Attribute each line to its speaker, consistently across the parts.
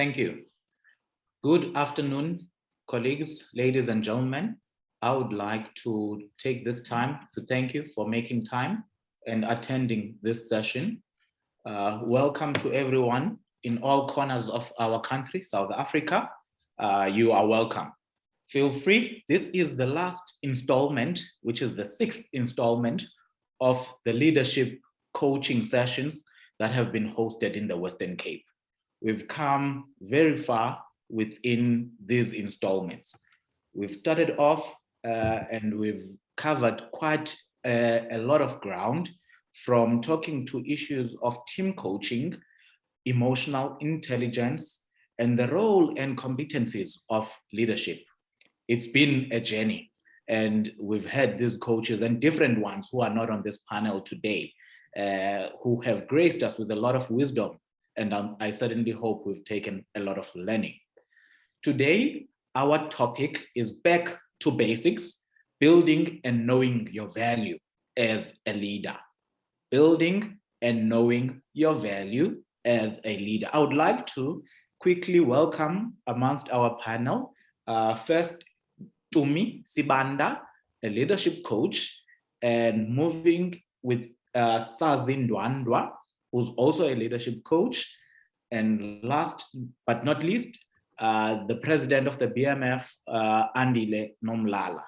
Speaker 1: Thank you. Good afternoon, colleagues, ladies and gentlemen. I would like to take this time to thank you for making time and attending this session. Welcome to everyone in all corners of our country, South Africa. You are welcome. Feel free. This is the last installment, which is the 6th installment of the leadership coaching sessions that have been hosted in the Western Cape. We've come very far within these installments. We've started off and we've covered quite a lot of ground, from talking to issues of team coaching, emotional intelligence, and the role and competencies of leadership. It's been a journey, and we've had these coaches and different ones who are not on this panel today, who have graced us with a lot of wisdom, and I certainly hope we've taken a lot of learning. Today, our topic is back to basics, building and knowing your value as a leader. Building and knowing your value as a leader. I would like to quickly welcome amongst our panel, first, Tumi Sibanda, a leadership coach, and moving with Sazi Ndwandwa, who's also a leadership coach, and last but not least, the president of the BMF, Andile Nomlala.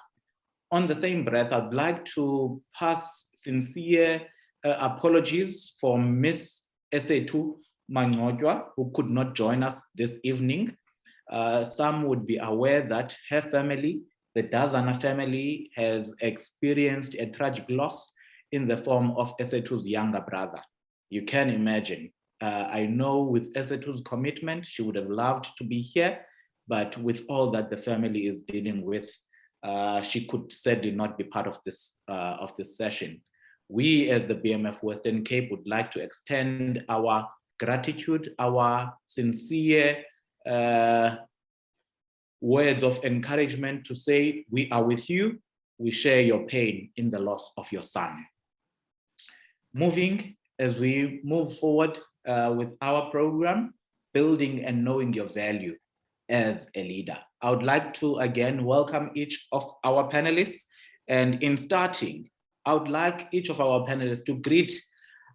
Speaker 1: On the same breath, I'd like to pass sincere apologies for Miss Esetu Mangojwa, who could not join us this evening. Some would be aware that her family, the Dazana family, has experienced a tragic loss in the form of Esetu's younger brother. You can imagine. I know with Esetu's commitment, she would have loved to be here, but with all that the family is dealing with, she could sadly not be part of this session. We, as the BMF Western Cape, would like to extend our gratitude, our sincere words of encouragement to say, we are with you, we share your pain in the loss of your son. Moving, as we move forward with our program, building and knowing your value as a leader. I would like to again welcome each of our panelists, and in starting, I would like each of our panelists to greet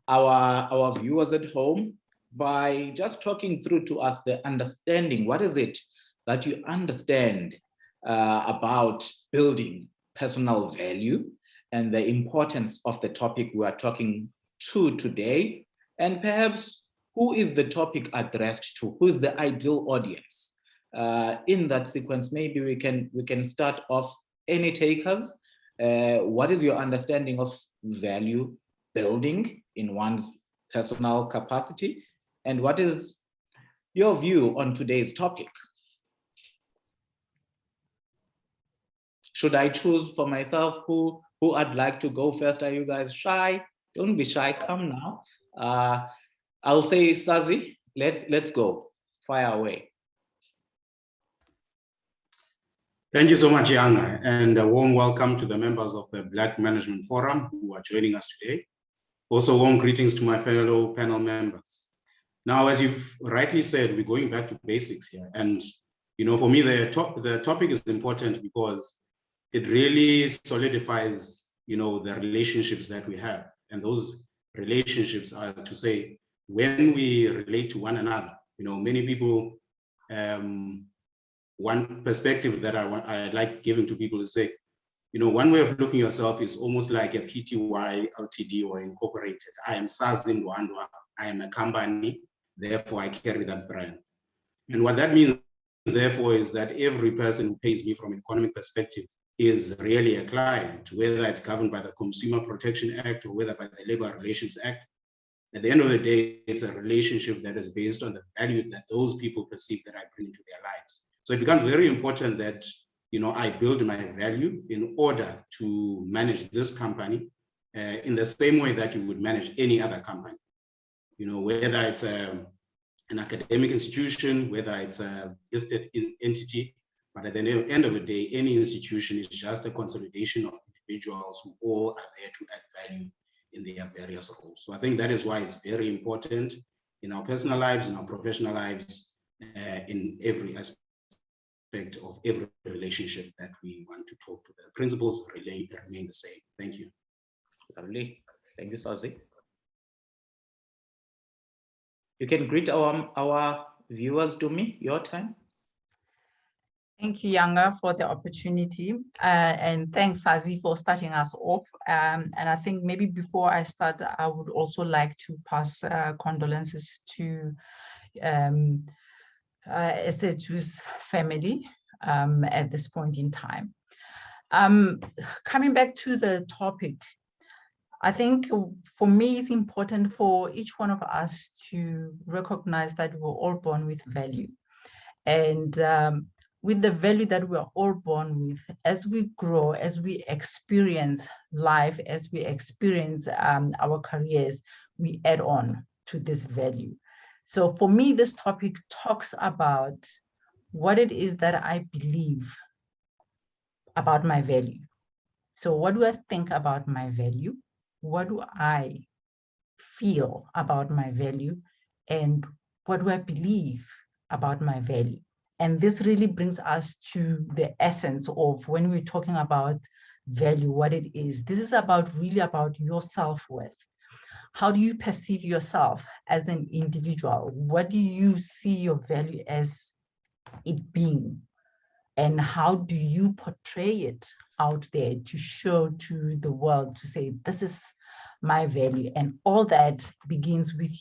Speaker 1: our viewers at home by just talking through to us the understanding. What is it that you understand about building personal value and the importance of the topic we are talking to today? And perhaps who is the topic addressed to? Who is the ideal audience? In that sequence, maybe we can start off. Any takers? What is your understanding of value building in one's personal capacity? And what is your view on today's topic? Should I choose for myself who I'd like to go first? Are you guys shy? Don't be shy, come now. I'll say Sazi, let's go, fire away.
Speaker 2: Thank you so much, Yanga, and a warm welcome to the members of the Black Management Forum who are joining us today. Also, warm greetings to my fellow panel members. Now, as you've rightly said, we're going back to basics here. And, you know, for me, the topic is important because it really solidifies, you know, the relationships that we have. And those relationships are to say, when we relate to one another, you know, many people, one perspective that I like giving to people is say, you know, one way of looking at yourself is almost like a PTY, LTD, or incorporated. I am Sazi Ndwandwa, I am a company, therefore I carry that brand. And what that means, therefore, is that every person who pays me from an economic perspective is really a client, whether it's governed by the Consumer Protection Act or whether by the Labor Relations Act. At the end of the day, it's a relationship that is based on the value that those people perceive that I bring into their lives. So it becomes very important that, you know, I build my value in order to manage this company in the same way that you would manage any other company. You know, whether it's an academic institution, whether it's a listed entity, but at the end of the day, any institution is just a consolidation of individuals who all are there to add value in their various roles. So I think that is why it's very important in our personal lives, in our professional lives, in every aspect of every relationship that we want to talk to. The principles remain the same. Thank you.
Speaker 1: Lovely. Thank you, Sazi. You can greet our viewers to me, your time.
Speaker 3: Thank you, Yanga, for the opportunity. And thanks, Sazi, for starting us off. And I think maybe before I start, I would also like to pass condolences to SHU's family at this point in time. Coming back to the topic, I think for me, it's important for each one of us to recognize that we're all born with value. And with the value that we're all born with, as we grow, as we experience life, as we experience our careers, we add on to this value. So for me, this topic talks about what it is that I believe about my value. So what do I think about my value? What do I feel about my value? And what do I believe about my value? And this really brings us to the essence of when we're talking about value, what it is. This is really about your self-worth. How do you perceive yourself as an individual? What do you see your value as it being? And how do you portray it out there to show to the world, to say, this is my value? And all that begins with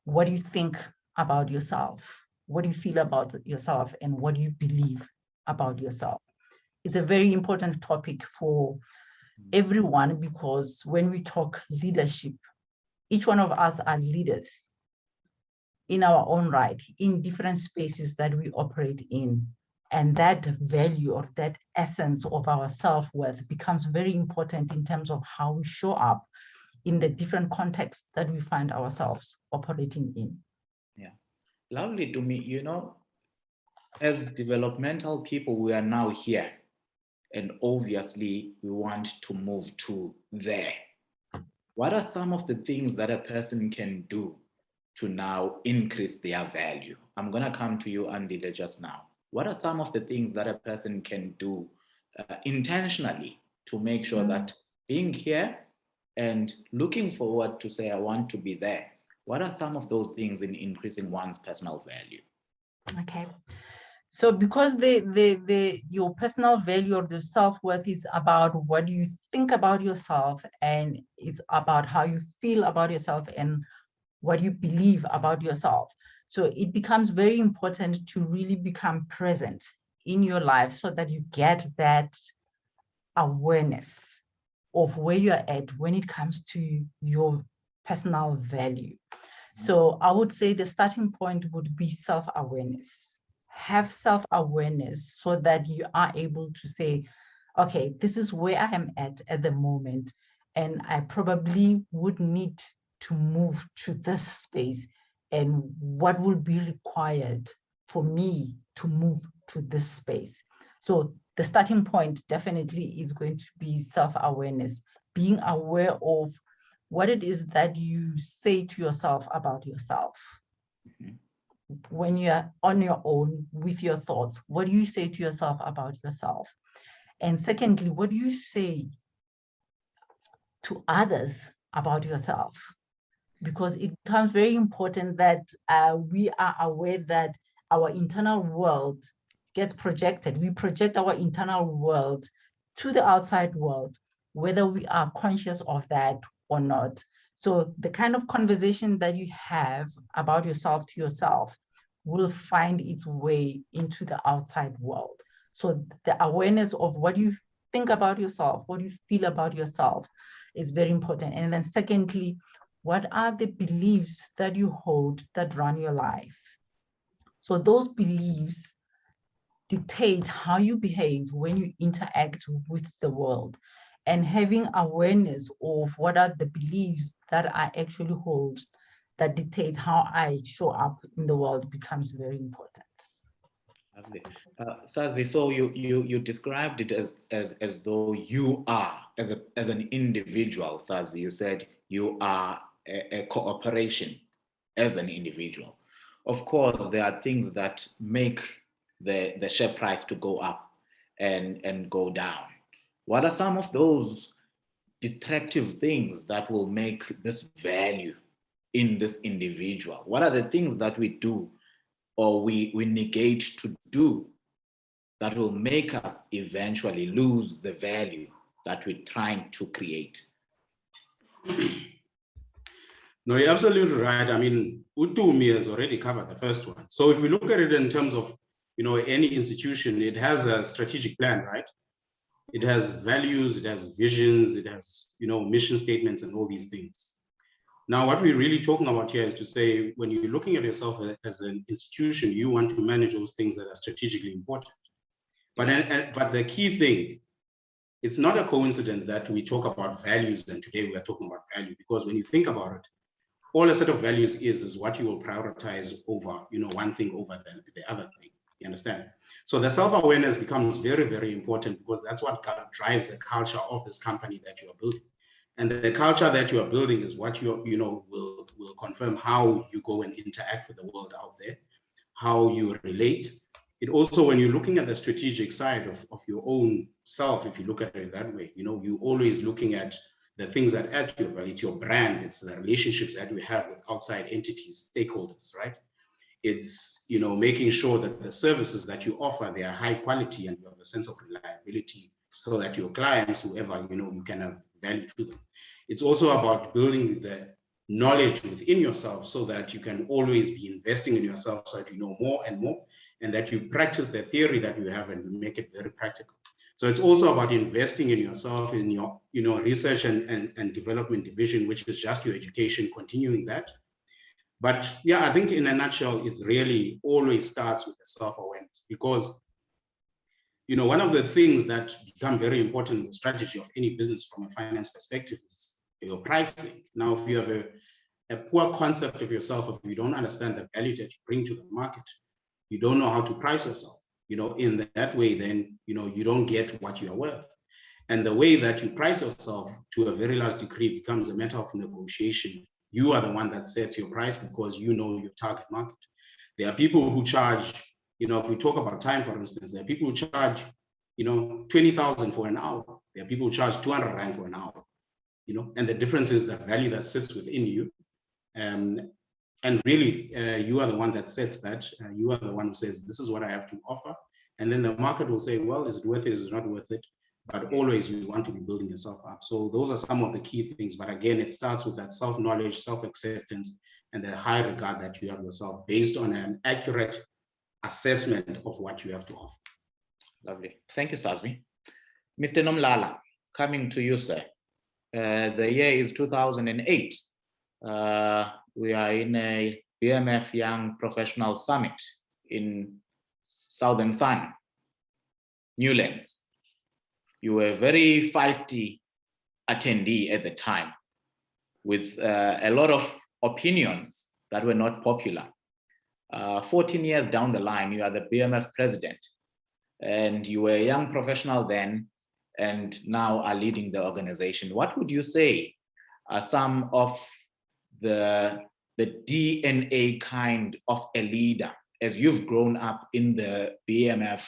Speaker 3: what do you think about yourself? What do you feel about yourself? And what do you believe about yourself? It's a very important topic for everyone, because when we talk leadership, each one of us are leaders in our own right, in different spaces that we operate in. And that value or that essence of our self-worth becomes very important in terms of how we show up in the different contexts that we find ourselves operating in.
Speaker 1: Yeah, lovely to me. You know, as developmental people, we are now here, and obviously we want to move to there. What are some of the things that a person can do to now increase their value? I'm going to come to you, Andile, just now. What are some of the things that a person can do intentionally to make sure that being here and looking forward to say, I want to be there, what are some of those things in increasing one's personal value?
Speaker 3: Okay. So because your personal value or the self-worth is about what you think about yourself, and it's about how you feel about yourself and what you believe about yourself. So it becomes very important to really become present in your life so that you get that awareness of where you're at when it comes to your personal value. So I would say the starting point would be self-awareness. Have self-awareness so that you are able to say, okay, this is where I am at the moment, and I probably would need to move to this space, and what will be required for me to move to this space. So the starting point definitely is going to be self-awareness, being aware of what it is that you say to yourself about yourself. When you're on your own with your thoughts, what do you say to yourself about yourself? And secondly, what do you say to others about yourself? Because it becomes very important that we are aware that our internal world gets projected. We project our internal world to the outside world, whether we are conscious of that or not. So the kind of conversation that you have about yourself to yourself will find its way into the outside world. So the awareness of what you think about yourself, what you feel about yourself is very important. And then secondly, what are the beliefs that you hold that run your life? So those beliefs dictate how you behave when you interact with the world. And having awareness of what are the beliefs that I actually hold that dictate how I show up in the world becomes very important.
Speaker 1: Lovely. Sazi, so you described it as though you are, as an individual, Sazi, you said you are a cooperation as an individual. of course, there are things that make the share price to go up and go down. What are some of those detractive things that will make this value in this individual? What are the things that we do or we negate to do that will make us eventually lose the value that we're trying to create?
Speaker 2: No, you're absolutely right. I mean, Utumi has already covered the first one. So if we look at it in terms of, you know, any institution, it has a strategic plan, right? It has values, it has visions, it has, you know, mission statements and all these things. Now, what we're really talking about here is to say, when you're looking at yourself as an institution, you want to manage those things that are strategically important. But the key thing, it's not a coincidence that we talk about values and today we are talking about value, because when you think about it, all a set of values is what you will prioritize over, you know, one thing over the other thing. You understand? So the self-awareness becomes very, very important, because that's what drives the culture of this company that you are building. And the culture that you are building is what you know will confirm how you go and interact with the world out there, how you relate. It also, when you're looking at the strategic side of your own self, if you look at it that way, you know, you're always looking at the things that add to your value. It's your brand, it's the relationships that we have with outside entities, stakeholders, right? It's, you know, making sure that the services that you offer, they are high quality and you have a sense of reliability so that your clients, whoever, you know, you can have value to them. It's also about building the knowledge within yourself so that you can always be investing in yourself so that you know more and more, and that you practice the theory that you have and you make it very practical. So it's also about investing in yourself, in your, you know, research and development division, which is just your education, continuing that. But yeah, I think in a nutshell, it really always starts with the self-awareness, because, you know, one of the things that become very important in the strategy of any business from a finance perspective is your pricing. Now, if you have a poor concept of yourself, if you don't understand the value that you bring to the market, you don't know how to price yourself, you know, in that way, then, you know, you don't get what you are worth. And the way that you price yourself to a very large degree becomes a matter of negotiation. You are the one that sets your price because you know your target market. There are people who charge, you know, if we talk about time, for instance, there are people who charge, you know, 20,000 for an hour. There are people who charge 200 Rand for an hour, you know, and the difference is the value that sits within you. And really, you are the one that sets that. You are the one who says, this is what I have to offer. And then the market will say, well, is it worth it? Is it not worth it? But always you want to be building yourself up. So those are some of the key things. But again, it starts with that self-knowledge, self-acceptance, and the high regard that you have yourself based on an accurate assessment of what you have to offer.
Speaker 1: Lovely. Thank you, Sazi. Mr. Nomlala, coming to you, sir. The year is 2008. We are in a BMF Young Professional Summit in Southern Sun, Newlands. You were a very feisty attendee at the time with a lot of opinions that were not popular. 14 years down the line, you are the BMF president, and you were a young professional then and now are leading the organization. What would you say are some of the DNA kind of a leader as you've grown up in the BMF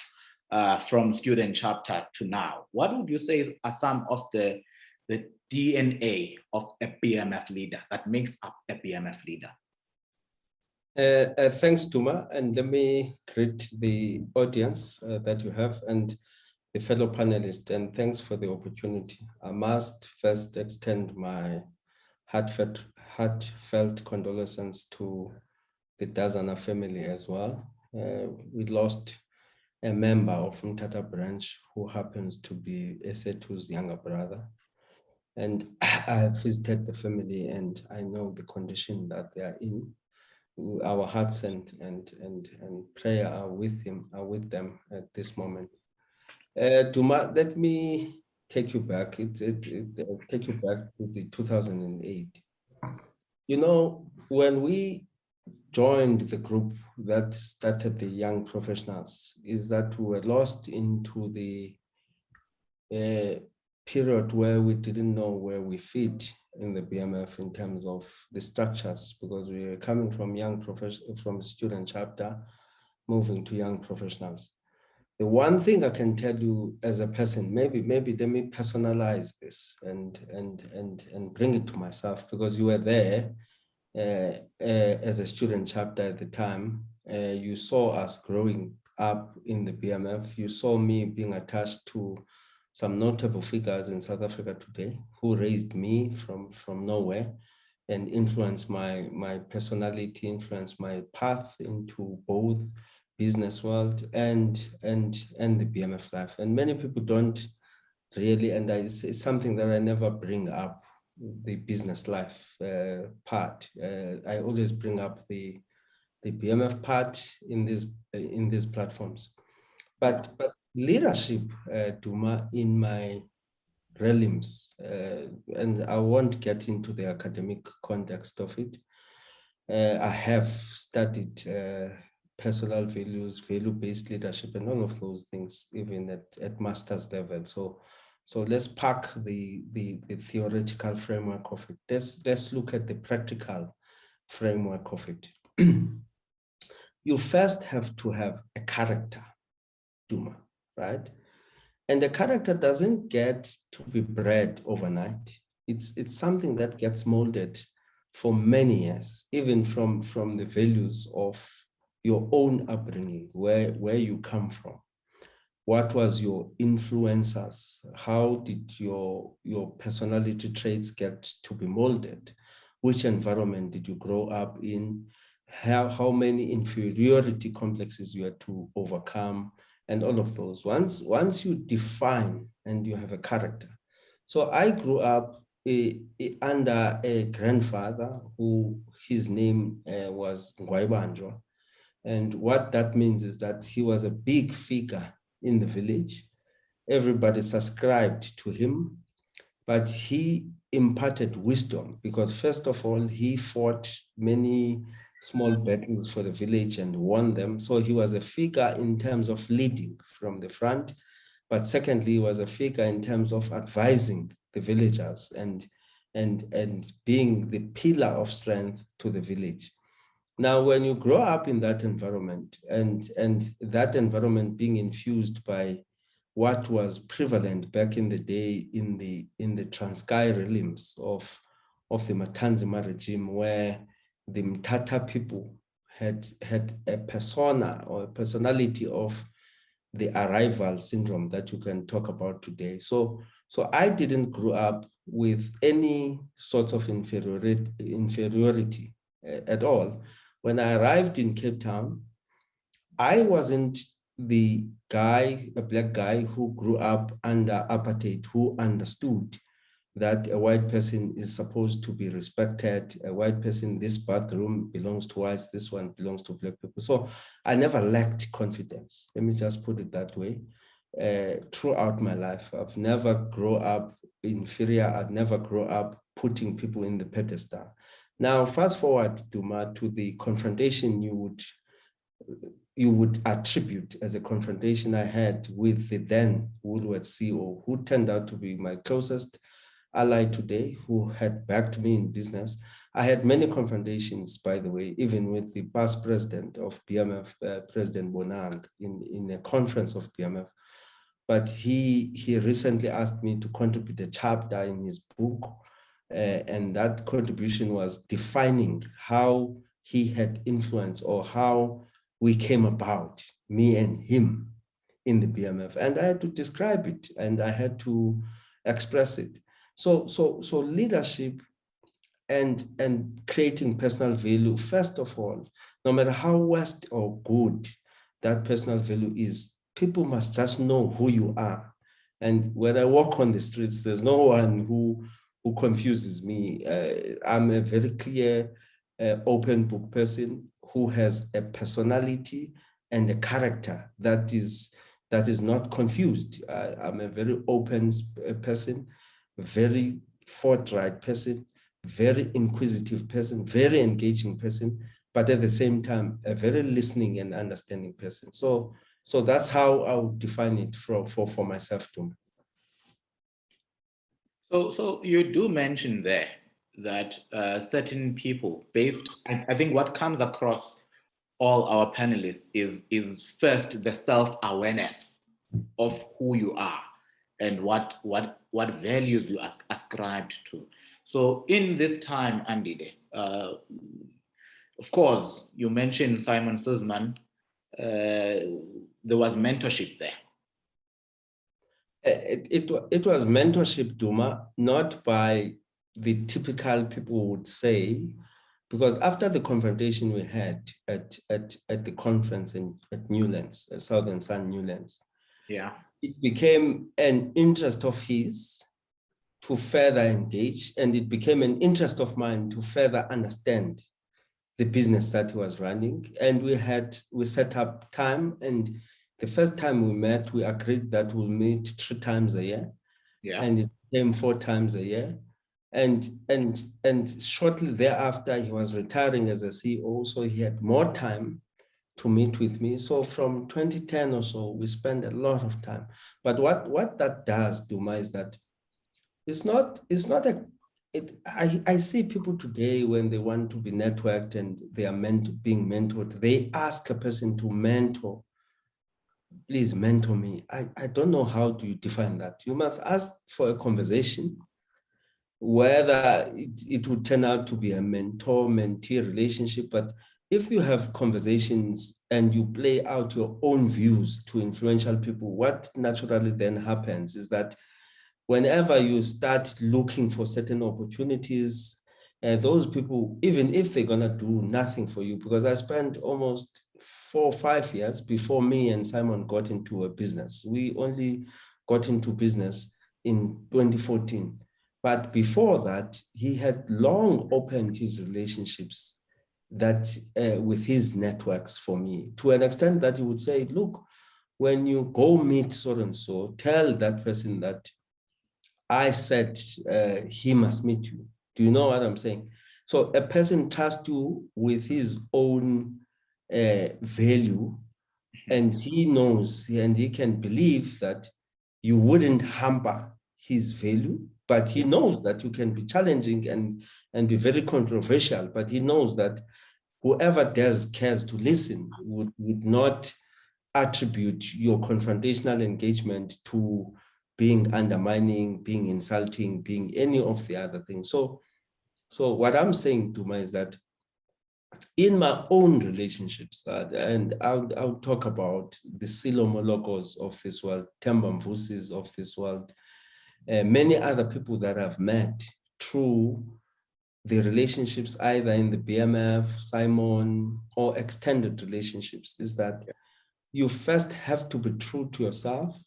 Speaker 1: from student chapter to now? What would you say are some of the DNA of a BMF leader that makes up a BMF leader?
Speaker 4: Thanks, Tuma, and let me greet the audience that you have and the fellow panelists, and thanks for the opportunity. I must first extend my heartfelt condolences to the Dazana family as well. We lost a member of Mtata branch who happens to be Esethu's younger brother. And I visited the family and I know the condition that they are in. Our hearts and prayer are with them at this moment. Tuma, let me take you back. Take you back to the 2008. You know, when we joined the group that started the young professionals, is that we were lost into the period where we didn't know where we fit in the BMF in terms of the structures, because we were coming from from student chapter, moving to young professionals. The one thing I can tell you as a person, maybe let me personalize this and bring it to myself, because you were there as a student chapter at the time. You saw us growing up in the BMF. You saw me being attached to some notable figures in South Africa today who raised me from nowhere and influenced my personality, influenced my path into both business world and the BMF life. And many people don't really, and it's something that I never bring up, the business life part. I always bring up the BMF part in these platforms. But leadership, Duma, in my realms, and I won't get into the academic context of it. I have studied personal values, value-based leadership, and all of those things, even at master's level. So let's park the theoretical framework of it. Let's look at the practical framework of it. You first have to have a character, Duma, right? And the character doesn't get to be bred overnight. It's something that gets molded for many years, even from the values of your own upbringing, where you come from. What was your influences? How did your personality traits get to be molded? Which environment did you grow up in? How many inferiority complexes you had to overcome, and all of those. Once you define and you have a character. So I grew up under a grandfather who his name was Ngwaibanjwa. And what that means is that he was a big figure in the village. Everybody subscribed to him, but he imparted wisdom, because first of all, he fought many small battles for the village and won them. So he was a figure in terms of leading from the front, but secondly, he was a figure in terms of advising the villagers and being the pillar of strength to the village. Now, when you grow up in that environment and that environment being infused by what was prevalent back in the day in the Transkei realms of the Matanzima regime, where the Mtata people had a persona or a personality of the arrival syndrome that you can talk about today. So I didn't grow up with any sorts of inferiority at all. When I arrived in Cape Town, I wasn't the guy, a black guy who grew up under apartheid, who understood that a white person is supposed to be respected. A white person, this bathroom belongs to whites, this one belongs to black people. So I never lacked confidence. Let me just put it that way. Throughout my life, I've never grown up inferior. I've never grown up putting people in the pedestal. Now, fast forward, Duma, to the confrontation you would attribute as a confrontation I had with the then Woolworths CEO, who turned out to be my closest ally today, who had backed me in business. I had many confrontations, by the way, even with the past president of BMF, President Bonang, in a conference of BMF. But he recently asked me to contribute a chapter in his book, and that contribution was defining how he had influence, or how we came about, me and him, in the BMF. And I had to describe it, and I had to express it. So leadership and creating personal value, first of all, no matter how worst or good that personal value is, people must just know who you are. And when I walk on the streets, there's no one who confuses me. I'm a very clear, open book person who has a personality and a character that is not confused. I'm a very open person, very forthright person, very inquisitive person, very engaging person, but at the same time, a very listening and understanding person. So that's how I would define it for myself too.
Speaker 1: So you do mention there that certain people based, I think what comes across all our panelists is first the self-awareness of who you are and what values you ascribed to. So in this time, Andide, of course, you mentioned Simon Sussman. There was mentorship there.
Speaker 4: It was mentorship, Duma, not by the typical people would say, because after the confrontation we had at the conference at Newlands, Southern Sun Newlands,
Speaker 1: yeah,
Speaker 4: it became an interest of his to further engage, and it became an interest of mine to further understand the business that he was running. And we set up time, and the first time we met, we agreed that we'll meet 3 times a year.
Speaker 1: yeah,
Speaker 4: And it became 4 times a year. And shortly thereafter, he was retiring as a CEO, so he had more time to meet with me. So from 2010 or so, we spent a lot of time. But what that does, Duma, is that I see people today when they want to be networked and they are being mentored, they ask a person to mentor. Please mentor me. I don't know how do you define that. You must ask for a conversation, whether it would turn out to be a mentor-mentee relationship. But if you have conversations and you play out your own views to influential people, what naturally then happens is that whenever you start looking for certain opportunities, those people, even if they're going to do nothing for you, because I spent almost 4 or 5 years before me and Simon got into a business. We only got into business in 2014. But before that, he had long opened his relationships that with his networks for me, to an extent that he would say, look, when you go meet so-and-so, tell that person that I said he must meet you. Do you know what I'm saying? So a person trusts you with his own value, and he knows and he can believe that you wouldn't hamper his value, but he knows that you can be challenging and be very controversial, but he knows that whoever cares to listen would not attribute your confrontational engagement to being undermining, being insulting, being any of the other things. So what I'm saying, Duma, is that in my own relationships, and I'll talk about the Silo Molokos of this world, Themba Mvusis of this world, many other people that I've met through the relationships either in the BMF, Simon, or extended relationships, is that you first have to be true to yourself,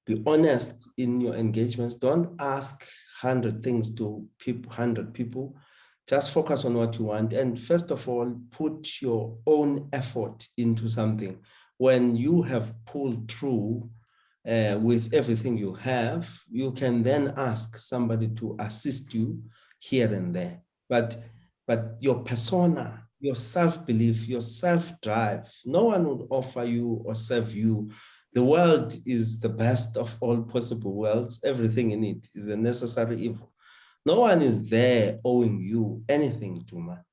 Speaker 4: be honest in your engagements. Don't ask 100 things to 100 people. Just focus on what you want. And first of all, put your own effort into something. When you have pulled through with everything you have, you can then ask somebody to assist you here and there. But your persona, your self-belief, your self-drive, no one would offer you or serve you. The world is the best of all possible worlds. Everything in it is a necessary evil. No one is there owing you anything, Duma.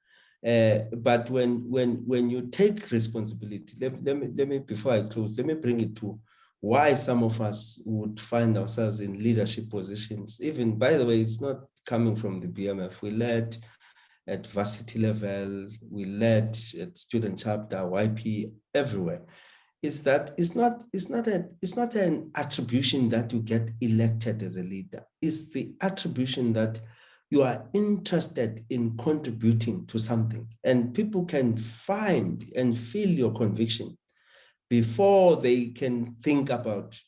Speaker 4: But when you take responsibility, let me before I close, let me bring it to why some of us would find ourselves in leadership positions. Even, by the way, it's not coming from the BMF. We led at varsity level, we led at student chapter, YP, everywhere. Is that it's not an attribution that you get elected as a leader. It's the attribution that you are interested in contributing to something, and people can find and feel your conviction before they can think about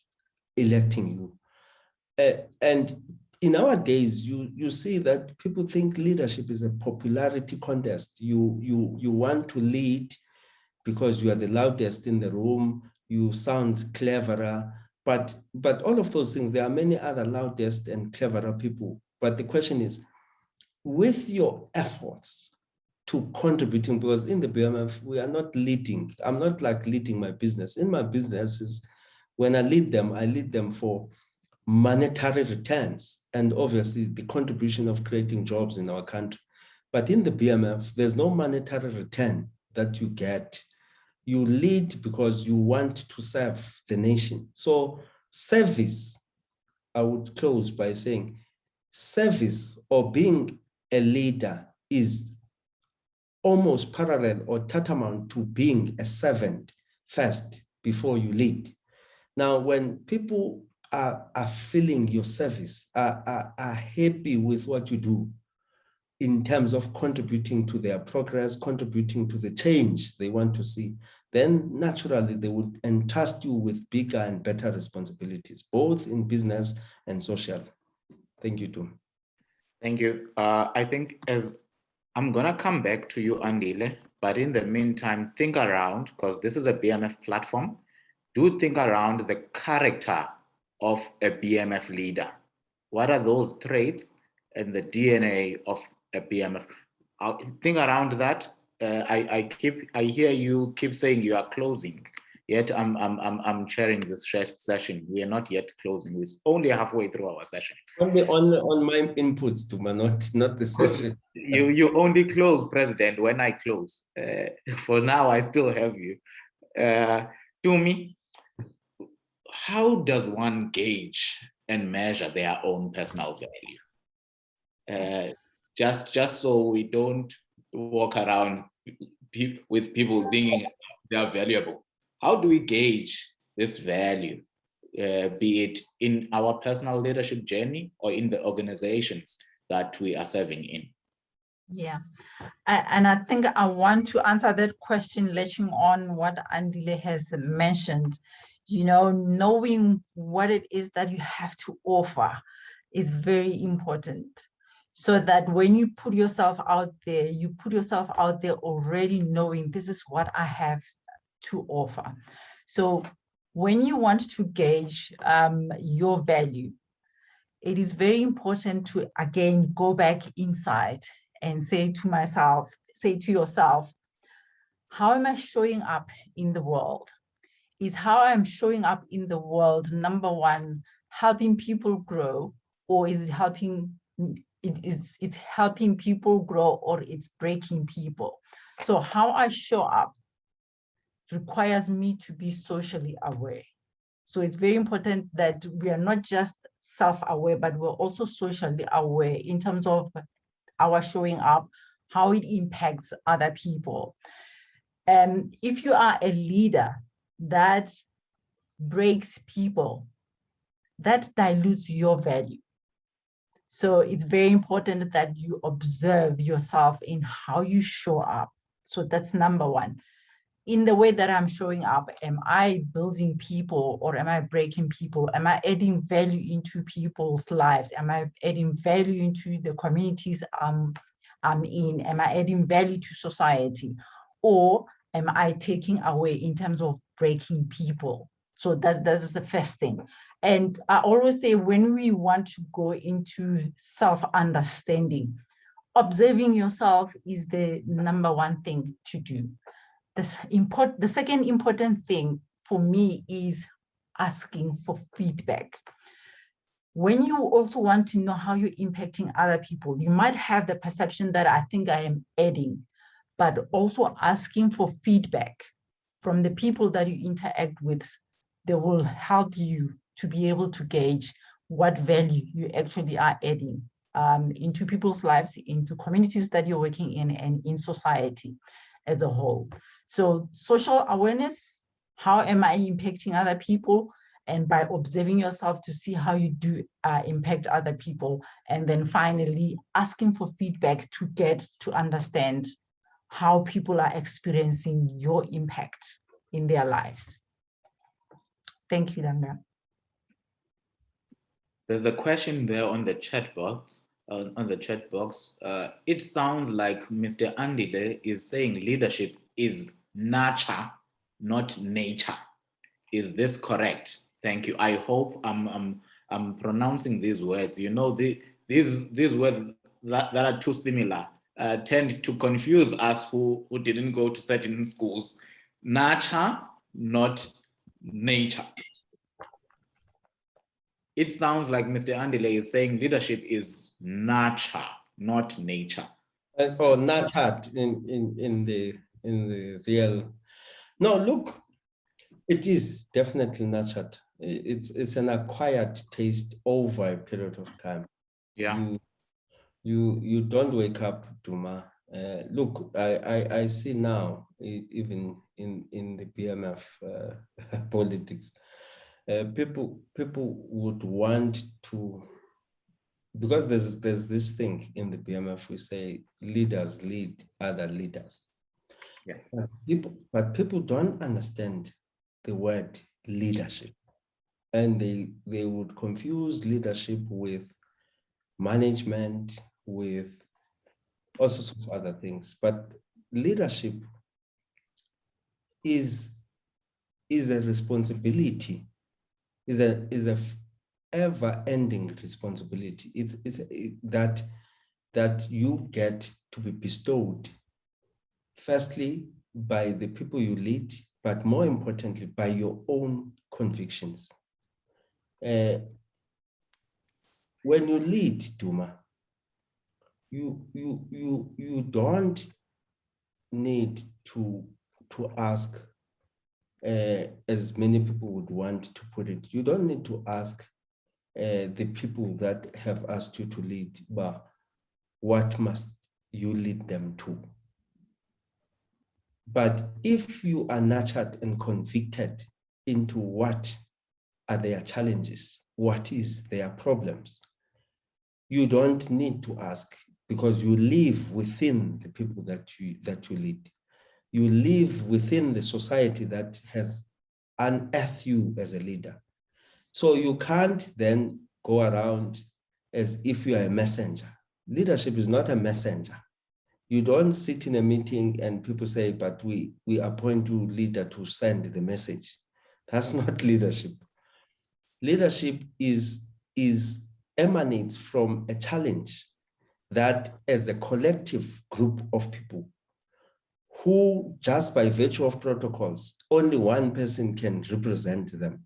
Speaker 4: electing you. And in our days, you see that people think leadership is a popularity contest. You want to lead because you are the loudest in the room, you sound cleverer, but all of those things, there are many other loudest and cleverer people. But the question is, with your efforts to contributing, because in the BMF, we are not leading. I'm not like leading my business. In my businesses, when I lead them for monetary returns and obviously the contribution of creating jobs in our country. But in the BMF, there's no monetary return that you get. You lead because you want to serve the nation. So service, I would close by saying, service or being a leader is almost parallel or tantamount to being a servant first before you lead. Now, when people are feeling your service, are happy with what you do in terms of contributing to their progress, contributing to the change they want to see, then naturally they would entrust you with bigger and better responsibilities, both in business and social. Thank you, Tom.
Speaker 1: Thank you. I think as I'm gonna come back to you, Andile, but in the meantime, think around, because this is a BMF platform, do think around the character of a BMF leader. What are those traits and the DNA of a BMF? I'll think around that. I hear you keep saying you are closing, yet I'm chairing this session. We are not yet closing. We're only halfway through our session.
Speaker 4: Only on my inputs, Tuma, not the session.
Speaker 1: You only close, President, when I close. For now, I still have you. Tumi, how does one gauge and measure their own personal value? Just so we don't walk around with people thinking they are valuable. How do we gauge this value, be it in our personal leadership journey or in the organizations that we are serving in?
Speaker 3: Yeah, and I think I want to answer that question, latching on what Andile has mentioned. You know, knowing what it is that you have to offer is very important. So that when you put yourself out there, you put yourself out there already knowing this is what I have to offer. So when you want to gauge your value, it is very important to, again, go back inside and say to yourself, how am I showing up in the world? Is how I'm showing up in the world, number one, helping people grow, or is it helping it's helping people grow, or it's breaking people? So how I show up requires me to be socially aware. So it's very important that we are not just self-aware, but we're also socially aware in terms of our showing up, how it impacts other people. If you are a leader that breaks people, that dilutes your value. So it's very important that you observe yourself in how you show up. So that's number one. In the way that I'm showing up, am I building people or am I breaking people? Am I adding value into people's lives? Am I adding value into the communities I'm in? Am I adding value to society? Or am I taking away in terms of breaking people? So that's the first thing. And I always say, when we want to go into self-understanding, observing yourself is the number one thing to do. The second important thing for me is asking for feedback. When you also want to know how you're impacting other people, you might have the perception that I think I am adding, but also asking for feedback from the people that you interact with. They will help you to be able to gauge what value you actually are adding into people's lives, into communities that you're working in, and in society as a whole. So social awareness, how am I impacting other people? And by observing yourself to see how you do impact other people. And then finally, asking for feedback to get to understand how people are experiencing your impact in their lives. Thank you, Danga.
Speaker 1: There's a question there on the chat box. It sounds like Mr. Andile is saying leadership is nurture, not nature. Is this correct? Thank you. I hope I'm pronouncing these words. You know, these words that are too similar tend to confuse us who didn't go to certain schools. Nurture, not nature. it sounds like Mr. Andile is saying leadership is nurture, not nature.
Speaker 4: Or nurtured in the real. No, look, it is definitely nurtured. It's an acquired taste over a period of time.
Speaker 1: Yeah.
Speaker 4: You don't wake up, Duma. Look, I see now, even in the BMF politics, people would want to, because there's this thing in the BMF, we say leaders lead other leaders.
Speaker 1: Yeah.
Speaker 4: But people don't understand the word leadership, and they would confuse leadership with management, with all sorts of other things. But leadership is a responsibility, is a ever-ending responsibility. It's that you get to be bestowed, firstly, by the people you lead, but more importantly, by your own convictions. When you lead, Duma, you don't need to ask, as many people would want to put it, you don't need to ask the people that have asked you to lead, but what must you lead them to? But if you are nurtured and convicted into what are their challenges, what is their problems, you don't need to ask, because you live within the people that you lead. You live within the society that has unearthed you as a leader. So you can't then go around as if you are a messenger. Leadership is not a messenger. You don't sit in a meeting and people say, but we appoint you leader to send the message. That's not leadership. Leadership emanates from a challenge that, as a collective group of people who, just by virtue of protocols, only one person can represent them.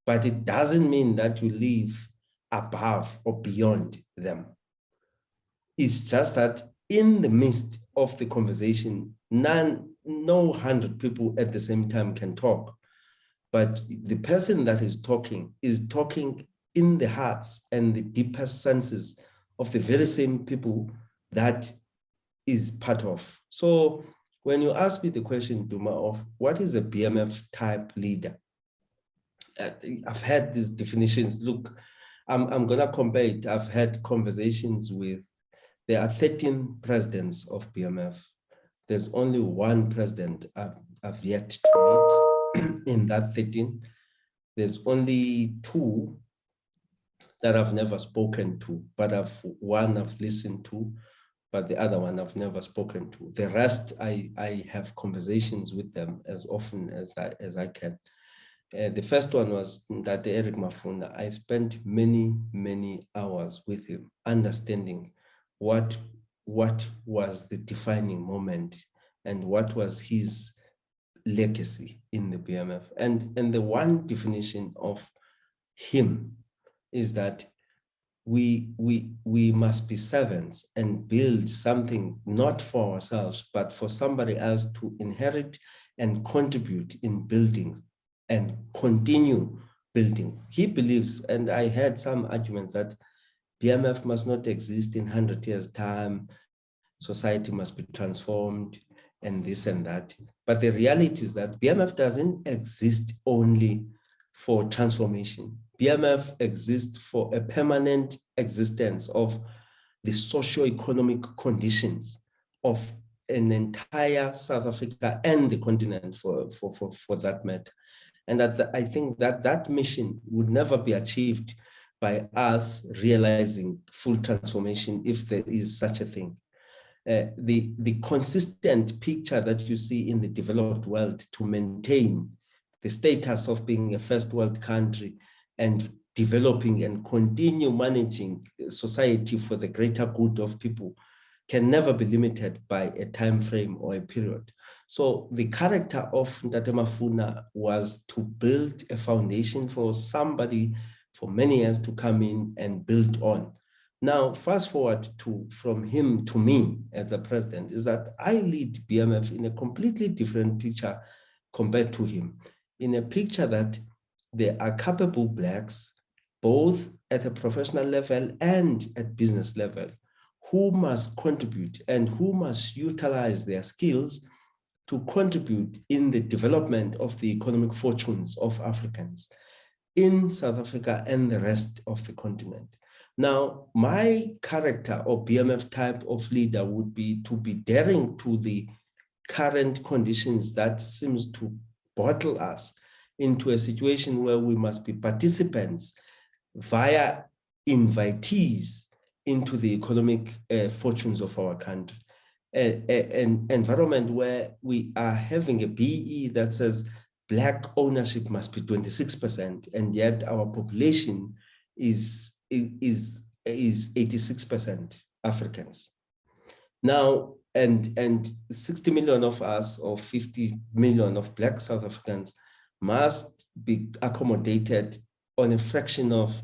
Speaker 4: But it doesn't mean that you live above or beyond them. It's just that in the midst of the conversation, no 100 people at the same time can talk. But the person that is talking in the hearts and the deepest senses of the very same people that is part of. So when you ask me the question, Duma, of what is a BMF type leader? I've had these definitions. Look, I'm gonna compare it. I've had conversations with, there are 13 presidents of BMF. There's only one president I've yet to meet in that 13. There's only 2 that I've never spoken to, but one I've listened to, but the other one I've never spoken to. The rest, I have conversations with them as often as I can. The first one was that Eric Mafunda. I spent many, many hours with him, understanding what was the defining moment and what was his legacy in the BMF. And the one definition of him is that we must be servants and build something not for ourselves, but for somebody else to inherit and contribute in building and continue building. He believes, and I heard some arguments, that BMF must not exist in 100 years' time, society must be transformed, and this and that. But the reality is that BMF doesn't exist only for transformation. BMF exists for a permanent existence of the socio-economic conditions of an entire South Africa and the continent for that matter. And I think that mission would never be achieved by us realizing full transformation, if there is such a thing. The consistent picture that you see in the developed world to maintain the status of being a first world country and developing and continue managing society for the greater good of people can never be limited by a time frame or a period. So the character of Ntate Mafuna was to build a foundation for somebody for many years to come in and build on. Now, fast forward from him to me as a president, is that I lead BMF in a completely different picture compared to him, in a picture that there are capable Blacks, both at the professional level and at business level, who must contribute and who must utilize their skills to contribute in the development of the economic fortunes of Africans in South Africa and the rest of the continent. Now, my character or BMF type of leader would be to be daring to the current conditions that seems to bottle us into a situation where we must be participants via invitees into the economic fortunes of our country. An environment where we are having a BE that says Black ownership must be 26%, and yet our population is 86% Africans. Now, and 60 million of us, or 50 million of Black South Africans, must be accommodated on a fraction of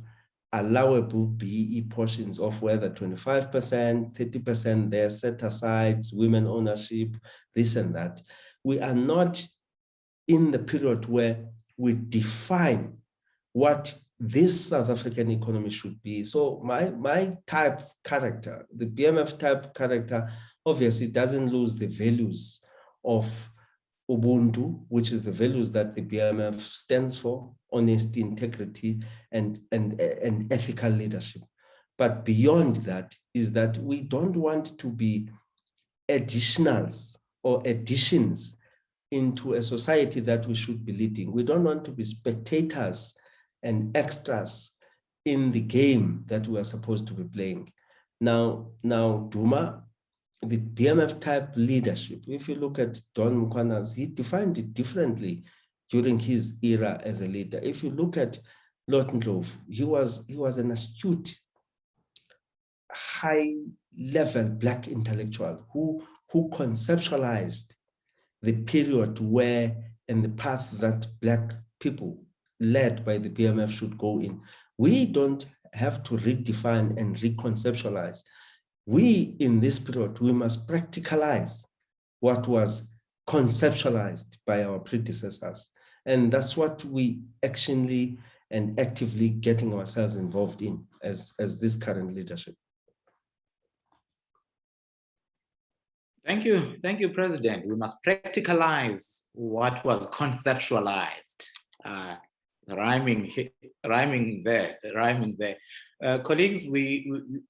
Speaker 4: allowable BE portions of whether 25%, 30%, they're set aside, women ownership, this and that. We are not in the period where we define what this South African economy should be. So my type character, the BMF type character, obviously doesn't lose the values of Ubuntu, which is the values that the BMF stands for: honesty, integrity, and ethical leadership. But beyond that is that we don't want to be additionals or additions into a society that we should be leading. We don't want to be spectators and extras in the game that we are supposed to be playing. Now Duma, the BMF type leadership, if you look at Don Mukwanas, he defined it differently during his era as a leader. If you look at Lord Ndlovu, he was an astute, high-level Black intellectual who conceptualized the period where and the path that Black people led by the BMF should go in. We don't have to redefine and reconceptualize. We, in this period, we must practicalize what was conceptualized by our predecessors. And that's what we actionally and actively getting ourselves involved in as this current leadership.
Speaker 1: Thank you, President. We must practicalize what was conceptualized. Rhyming there. Colleagues,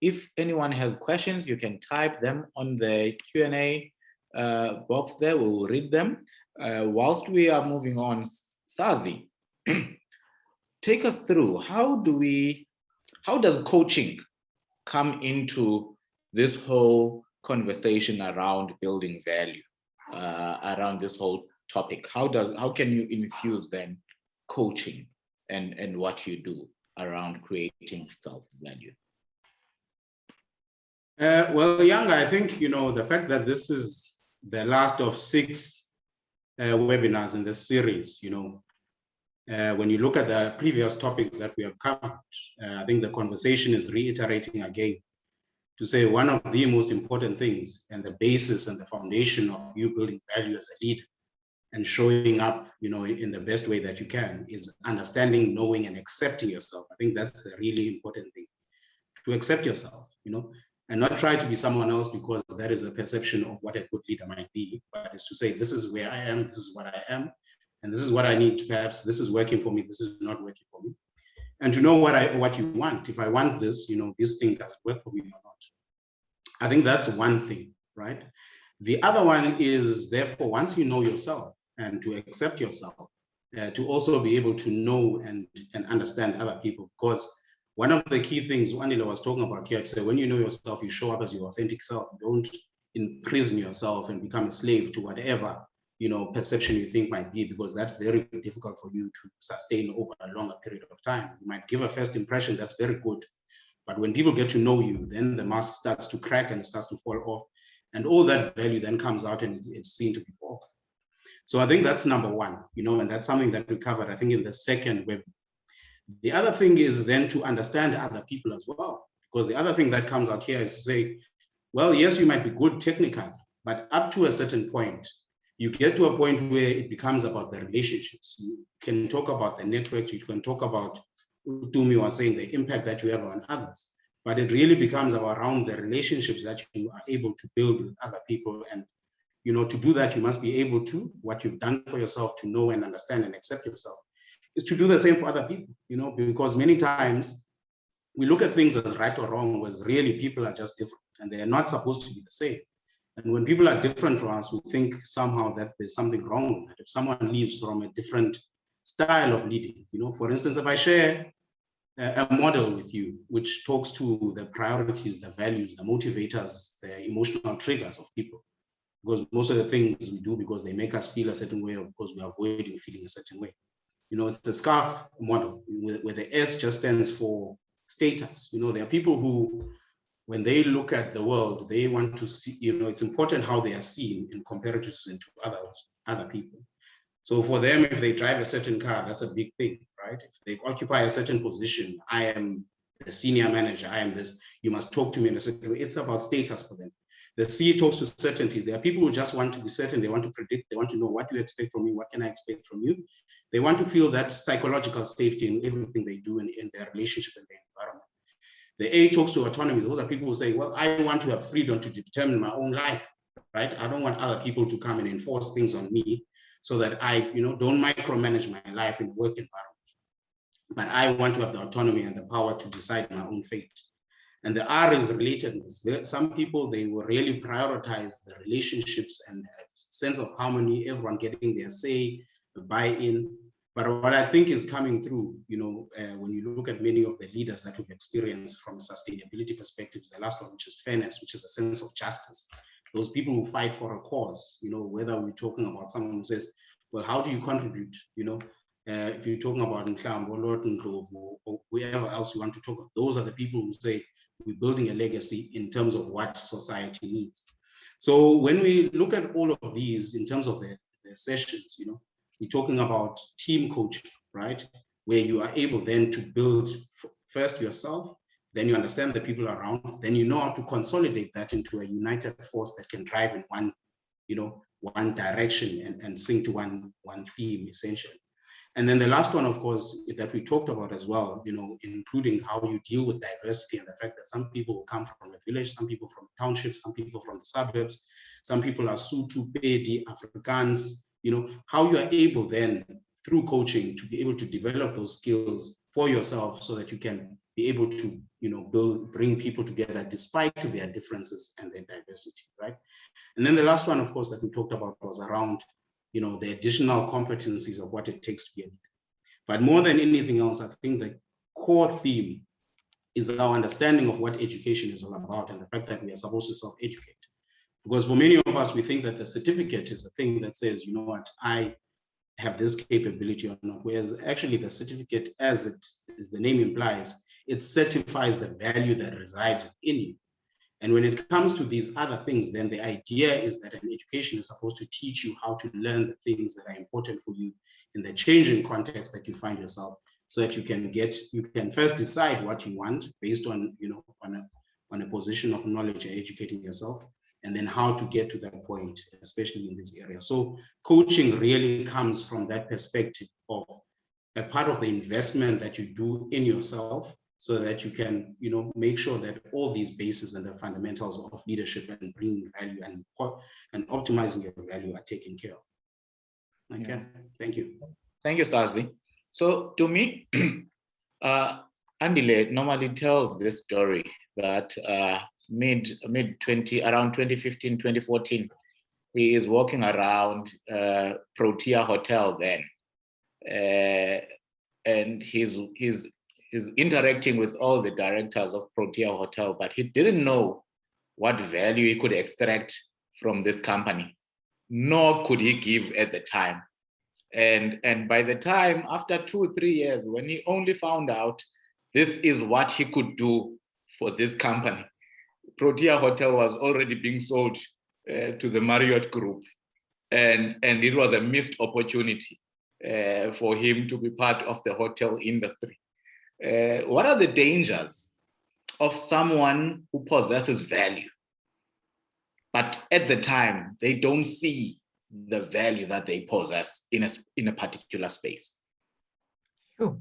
Speaker 1: if anyone has questions, you can type them on the Q&A box there. We will read them. Whilst we are moving on, Sazi, take us through, how does coaching come into this whole conversation around building value, around this whole topic? How can you infuse then coaching and what you do around creating self-value?
Speaker 2: Well, Young, I think, the fact that this is the last of 6 webinars in this series, when you look at the previous topics that we have covered, I think the conversation is reiterating again to say one of the most important things and the basis and the foundation of you building value as a leader and showing up, in the best way that you can is understanding, knowing, and accepting yourself. I think that's the really important thing, to accept yourself, and not try to be someone else because that is a perception of what a good leader might be, but it's to say, this is where I am, this is what I am, and this is what I need to, perhaps this is working for me, this is not working for me. And to know what you want. If I want this, this thing does work for me or not. I think that's one thing, right? The other one is, therefore, once you know yourself and to accept yourself, to also be able to know and understand other people. Because one of the key things Wanila was talking about here, to say when you know yourself, you show up as your authentic self. You don't imprison yourself and become a slave to whatever perception you think might be, because that's very difficult for you to sustain over a longer period of time. You might give a first impression that's very good, but when people get to know you, then the mask starts to crack and it starts to fall off, and all that value then comes out and it's seen to be false. So I think that's number one, and that's something that we covered, I think, in the second web. The other thing is then to understand other people as well, because the other thing that comes out here is to say, well, yes, you might be good technical, but up to a certain point, you get to a point where it becomes about the relationships. You can talk about the networks, you can talk about, Tumi was saying, the impact that you have on others, but it really becomes around the relationships that you are able to build with other people. And to do that, you must be able to, what you've done for yourself, to know and understand and accept yourself, is to do the same for other people, because many times we look at things as right or wrong, whereas really people are just different and they are not supposed to be the same. And when people are different from us, we think somehow that there's something wrong with that. If someone leaves from a different style of leading, for instance, if I share a model with you, which talks to the priorities, the values, the motivators, the emotional triggers of people, because most of the things we do because they make us feel a certain way, or because we're avoiding feeling a certain way. It's the SCARF model, where the S just stands for status. There are people who, when they look at the world, they want to see, it's important how they are seen in comparison to other people. So for them, if they drive a certain car, that's a big thing, right? If they occupy a certain position, I am the senior manager, I am this, you must talk to me in a certain way. It's about status for them. The C talks to certainty. There are people who just want to be certain, they want to predict, they want to know what do you expect from me, what can I expect from you? They want to feel that psychological safety in everything they do in their relationship and their environment. The A talks to autonomy. Those are people who say, well, I want to have freedom to determine my own life, right? I don't want other people to come and enforce things on me so that I, don't micromanage my life in the work environment. But I want to have the autonomy and the power to decide my own fate. And the R is relatedness. Some people, they will really prioritize the relationships and the sense of harmony, everyone getting their say, the buy-in. But what I think is coming through, when you look at many of the leaders that we've experienced from a sustainability perspective, the last one, which is fairness, which is a sense of justice. Those people who fight for a cause, whether we're talking about someone who says, well, how do you contribute? If you're talking about Nklambo, or whoever else you want to talk about, those are the people who say, we're building a legacy in terms of what society needs. So when we look at all of these in terms of the sessions, we're talking about team coaching, right? Where you are able then to build first yourself, then you understand the people around, then you know how to consolidate that into a united force that can drive in one direction and sing to one theme, essentially. And then the last one, of course, that we talked about as well, including how you deal with diversity and the fact that some people will come from a village, some people from townships, some people from the suburbs, some people are Sotho, Pedi, Afrikaans, how you are able then through coaching to be able to develop those skills for yourself so that you can be able to, bring people together despite their differences and their diversity, right? And then the last one, of course, that we talked about was around the additional competencies of what it takes to be a leader. But more than anything else, I think the core theme is our understanding of what education is all about and the fact that we are supposed to self-educate. Because for many of us, we think that the certificate is the thing that says, you know what, I have this capability or not. Whereas actually the certificate, as the name implies, it certifies the value that resides in you. And when it comes to these other things, then the idea is that an education is supposed to teach you how to learn the things that are important for you in the changing context that you find yourself, so that you can first decide what you want based on, on a position of knowledge and educating yourself, and then how to get to that point, especially in this area. So coaching really comes from that perspective of a part of the investment that you do in yourself, so that you can, make sure that all these bases and the fundamentals of leadership and bringing value and optimizing your value are taken care of. Okay, yeah. Thank you.
Speaker 1: Thank you, Sazi. So to me, Andile normally tells this story that around 2015, 2014, he is walking around Protea Hotel then, and he's interacting with all the directors of Protea Hotel, but he didn't know what value he could extract from this company, nor could he give at the time. And by the time, after 2 or 3 years, when he only found out this is what he could do for this company, Protea Hotel was already being sold to the Marriott Group. And it was a missed opportunity for him to be part of the hotel industry. what are the dangers of someone who possesses value, but at the time they don't see the value that they possess in a particular space?
Speaker 3: Sure.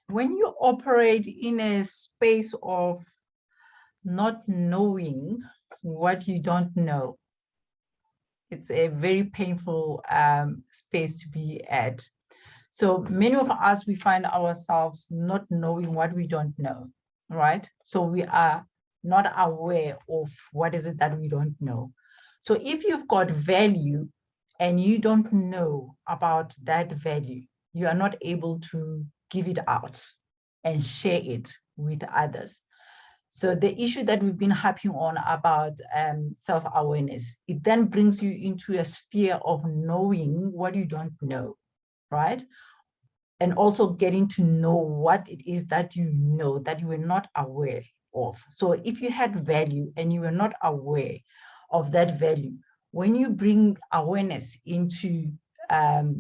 Speaker 3: When you operate in a space of not knowing what you don't know, it's a very painful space to be at. So many of us, we find ourselves not knowing what we don't know, right? So we are not aware of what is it that we don't know. So if you've got value and you don't know about that value, you are not able to give it out and share it with others. So the issue that we've been harping on about self-awareness, it then brings you into a sphere of knowing what you don't know, right? And also getting to know what it is that you know that you were not aware of. So if you had value and you were not aware of that value, when you bring awareness into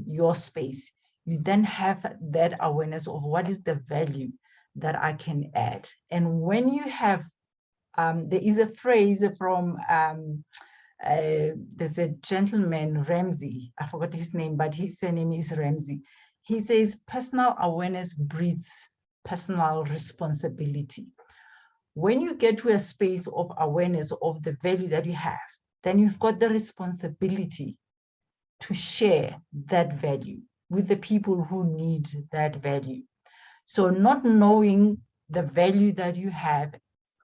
Speaker 3: your space, you then have that awareness of what is the value that I can add. And when you have, there is a phrase from, there's a gentleman, Ramsey, I forgot his name, but his surname is Ramsey. He says, personal awareness breeds personal responsibility. When you get to a space of awareness of the value that you have, then you've got the responsibility to share that value with the people who need that value. So not knowing the value that you have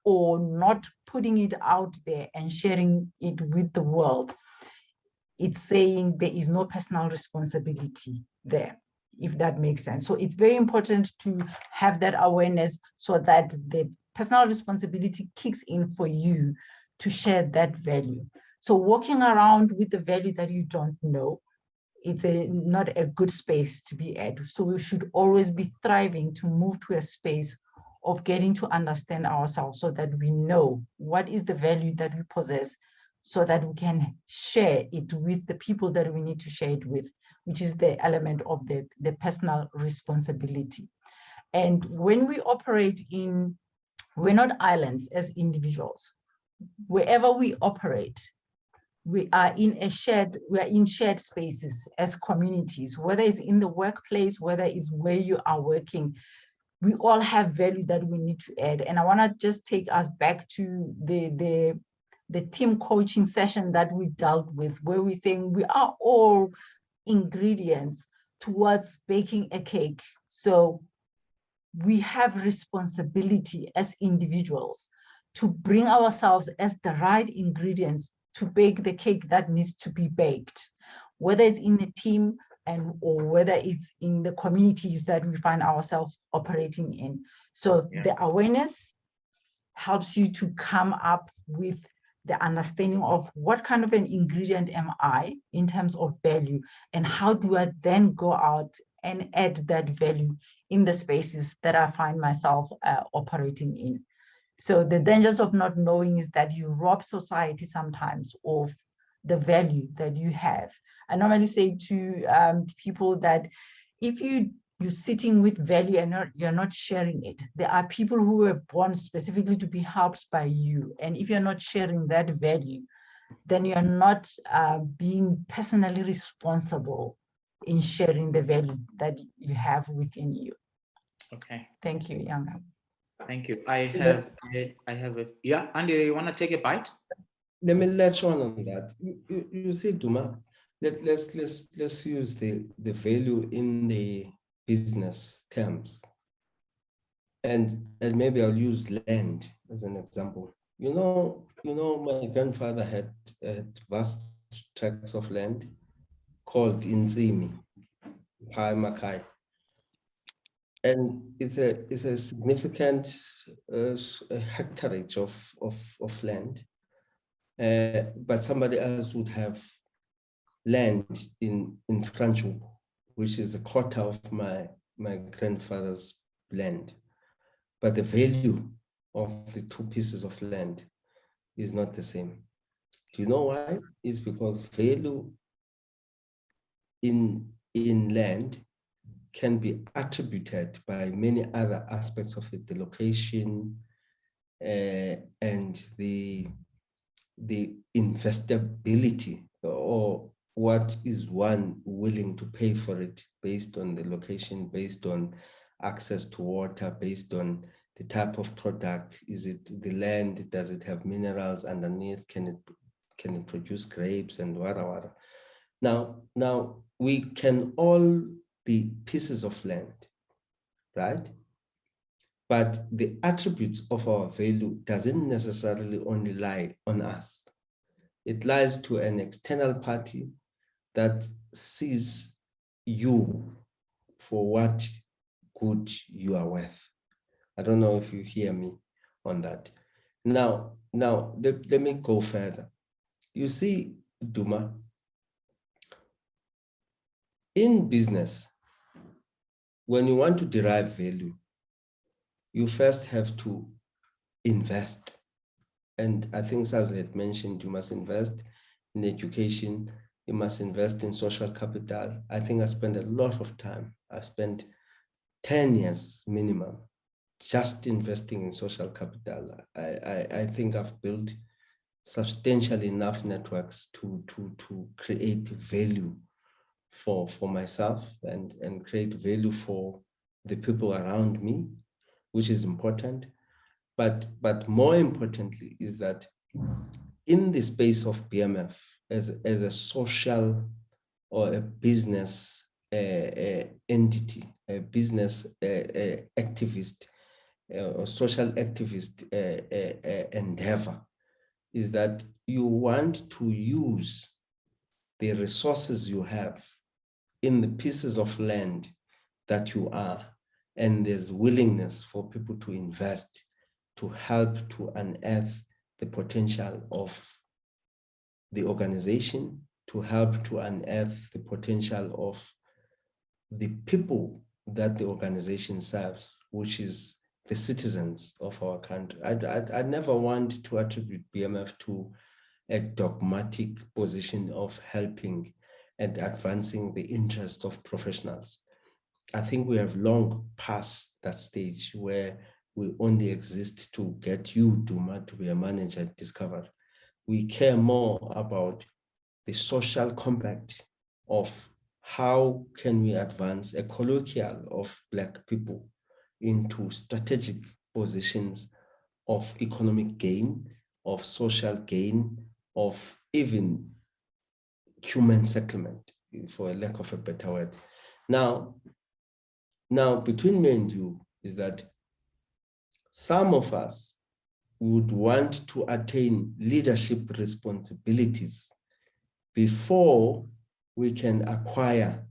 Speaker 3: or not putting it out there and sharing it with the world, it's saying there is no personal responsibility there, if that makes sense. So it's very important to have that awareness so that the personal responsibility kicks in for you to share that value. So walking around with the value that you don't know, it's not a good space to be at. So we should always be thriving to move to a space of getting to understand ourselves so that we know what is the value that we possess, so that we can share it with the people that we need to share it with, which is the element of the personal responsibility. And when we operate in, we're not islands as individuals. Wherever we operate, we are in shared spaces as communities, whether it's in the workplace, whether it's where you are working, we all have value that we need to add. And I want to just take us back to the team coaching session that we dealt with, where we're saying we are all ingredients towards baking a cake. So we have responsibility as individuals to bring ourselves as the right ingredients to bake the cake that needs to be baked, whether it's in a team or whether it's in the communities that we find ourselves operating in. So the awareness helps you to come up with the understanding of what kind of an ingredient am I in terms of value, and how do I then go out and add that value in the spaces that I find myself operating in. So the dangers of not knowing is that you rob society sometimes of the value that you have. I normally say to people that if you're sitting with value and you're not sharing it, there are people who were born specifically to be helped by you. And if you're not sharing that value, then you're not being personally responsible in sharing the value that you have within you.
Speaker 1: Okay.
Speaker 3: Thank you, Yang.
Speaker 1: Thank you. I have a, yeah, Andy, you want to take a bite?
Speaker 4: Let me latch on that. You see, Duma, let's use the value in the business terms. And maybe I'll use land as an example. You know, my grandfather had vast tracts of land called Inzimi, Pai Makai. And it's a significant hectareage of land. But somebody else would have land in Franschhoek, which is a quarter of my grandfather's land. But the value of the two pieces of land is not the same. Do you know why? It's because value in land can be attributed by many other aspects of it, the location and the investability, or what is one willing to pay for it based on the location, based on access to water, based on the type of product. Is it the land? Does it have minerals underneath? Can it produce grapes and whatever? Now we can all be pieces of land, right? But the attributes of our value doesn't necessarily only lie on us. It lies to an external party that sees you for what good you are worth. I don't know if you hear me on that. Now let me go further. You see, Duma, in business, when you want to derive value, you first have to invest. And I think, as I had mentioned, you must invest in education, you must invest in social capital. I think I spent a lot of time. I spent 10 years minimum just investing in social capital. I think I've built substantial enough networks to create value for myself and create value for the people around me, which is important. But more importantly is that in the space of BMF, as a social or a business entity, a business activist, or social activist endeavor, is that you want to use the resources you have in the pieces of land that you are, and there's willingness for people to invest to help to unearth the potential of the organization, to help to unearth the potential of the people that the organization serves, which is the citizens of our country. I never want to attribute BMF to a dogmatic position of helping and advancing the interest of professionals. I think we have long passed that stage where we only exist to get you, Duma, to be a manager at Discover. We care more about the social compact of how can we advance a colloquial of Black people into strategic positions of economic gain, of social gain, of even human settlement, for a lack of a better word. Now between me and you is that some of us would want to attain leadership responsibilities before we can acquire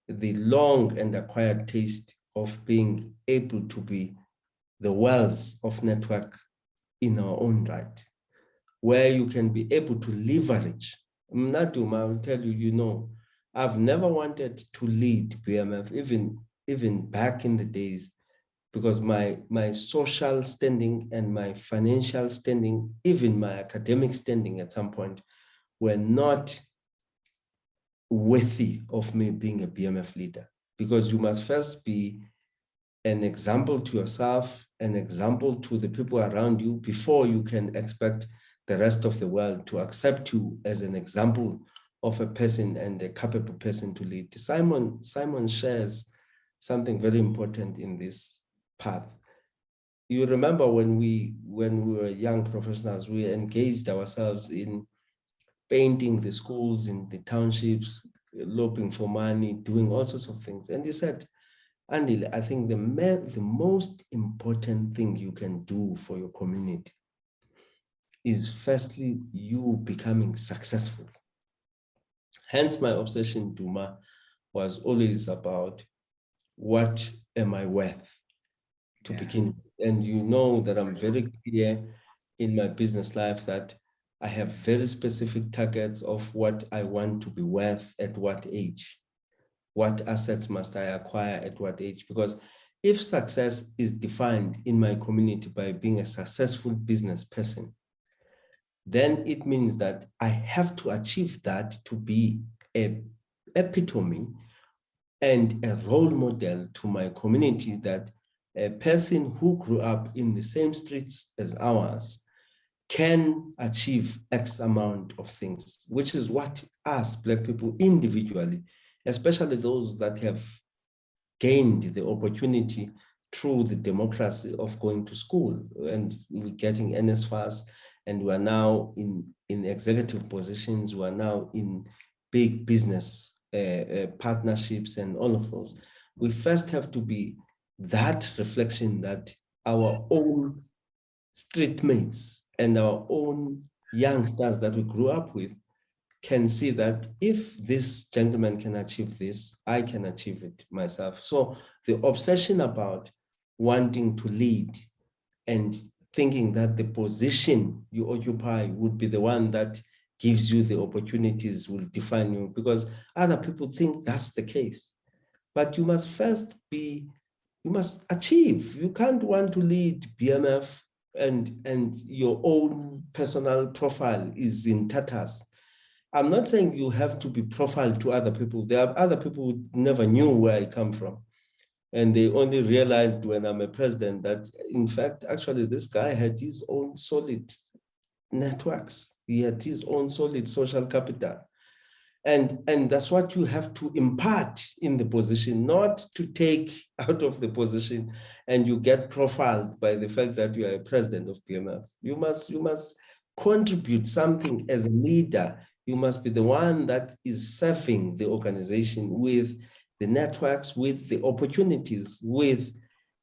Speaker 4: the long and acquired taste of being able to be the wells of network in our own right, where you can be able to leverage. Mnaduma, I will tell you, you know, I've never wanted to lead BMF, even back in the days, because my social standing and my financial standing, even my academic standing at some point, were not worthy of me being a BMF leader, because you must first be an example to yourself, an example to the people around you, before you can expect the rest of the world to accept you as an example of a person and a capable person to lead. Simon shares something very important in this path. You remember when we were young professionals, we engaged ourselves in painting the schools in the townships, lobbying for money, doing all sorts of things. And he said, Andy, I think the most important thing you can do for your community is firstly you becoming successful. Hence my obsession, Duma, was always about what am I worth to begin with. And you know that I'm very clear in my business life that I have very specific targets of what I want to be worth at what age. What assets must I acquire at what age? Because if success is defined in my community by being a successful business person, then it means that I have to achieve that to be an epitome, and a role model to my community, that a person who grew up in the same streets as ours can achieve X amount of things, which is what us Black people individually, especially those that have gained the opportunity through the democracy of going to school and getting NSFAS, and we are now in executive positions, we are now in big business partnerships and all of those. We first have to be that reflection that our own street mates and our own youngsters that we grew up with can see that if this gentleman can achieve this, I can achieve it myself. So the obsession about wanting to lead and thinking that the position you occupy would be the one that gives you the opportunities, will define you, because other people think that's the case. But you must first be, you must achieve. You can't want to lead BMF and your own personal profile is in tatters. I'm not saying you have to be profiled to other people. There are other people who never knew where I come from. And they only realized when I'm a president that, in fact, actually, this guy had his own solid networks. He had his own solid social capital. And that's what you have to impart in the position, not to take out of the position and you get profiled by the fact that you are a president of BMF. You must contribute something as a leader. You must be the one that is serving the organization with the networks, with the opportunities, with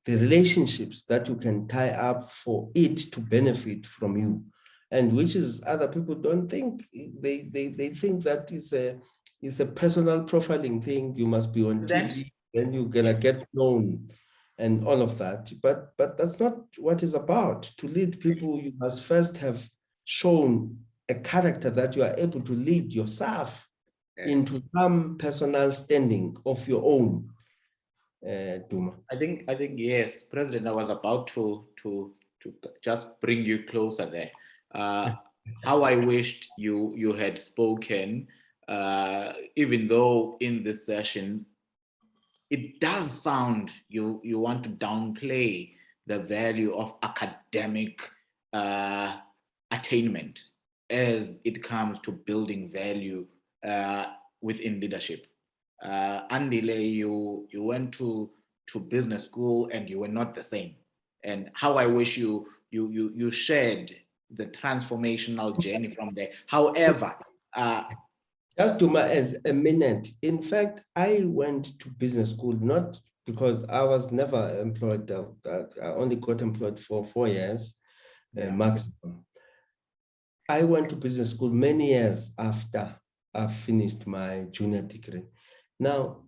Speaker 4: the relationships that you can tie up for it to benefit from you. And which is, other people don't think, they think that it's a personal profiling thing. You must be on TV, then you're gonna get known and all of that. But that's not what it's about. To lead people, you must first have shown a character that you are able to lead yourself into some personal standing of your own. Duma.
Speaker 1: I think yes, President, I was about to just bring you closer there. How I wished you had spoken, even though in this session it does sound you want to downplay the value of academic attainment as it comes to building value within leadership. Andile, you went to business school and you were not the same. And how I wish you shared the transformational journey from there. However,
Speaker 4: just to as a minute. In fact, I went to business school not because I was never employed. I only got employed for 4 years maximum. I went to business school many years after I finished my junior degree. Now,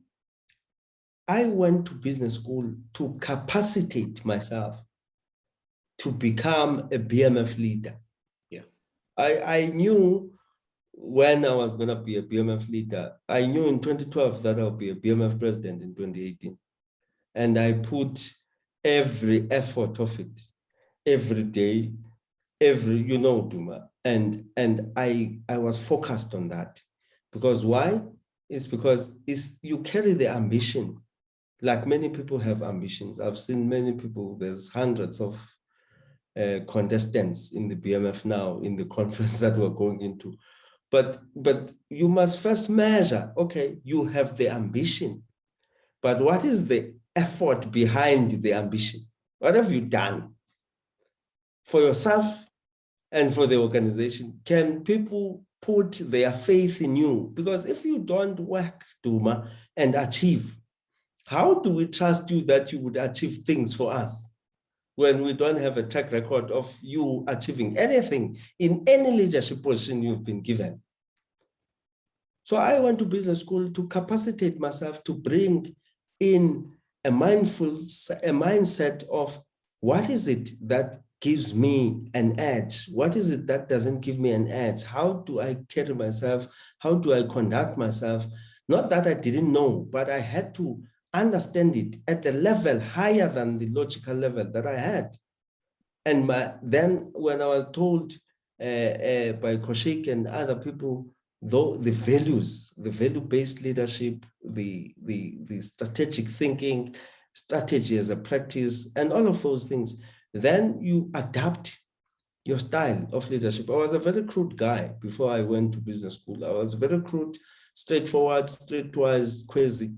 Speaker 4: I went to business school to capacitate myself to become a BMF leader.
Speaker 1: Yeah,
Speaker 4: I knew when I was going to be a BMF leader. I knew in 2012 that I'll be a BMF president in 2018. And I put every effort of it, every day, Duma. And I was focused on that. Because why? It's because you carry the ambition. Like many people have ambitions. I've seen many people, there's hundreds of contestants in the BMF now, in the conference that we're going into. But you must first measure, okay, you have the ambition, but what is the effort behind the ambition? What have you done for yourself and for the organization? Can people put their faith in you? Because if you don't work, Duma, and achieve, how do we trust you that you would achieve things for us when we don't have a track record of you achieving anything in any leadership position you've been given? So I went to business school to capacitate myself to bring in a mindset of what is it that gives me an edge? What is it that doesn't give me an edge? How do I carry myself? How do I conduct myself? Not that I didn't know, but I had to understand it at a level higher than the logical level that I had. And then when I was told by Koshik and other people, though the values, the value-based leadership, the strategic thinking, strategy as a practice, and all of those things, then you adapt your style of leadership. I was a very crude guy before I went to business school. I was a very crude, straightforward, streetwise, crazy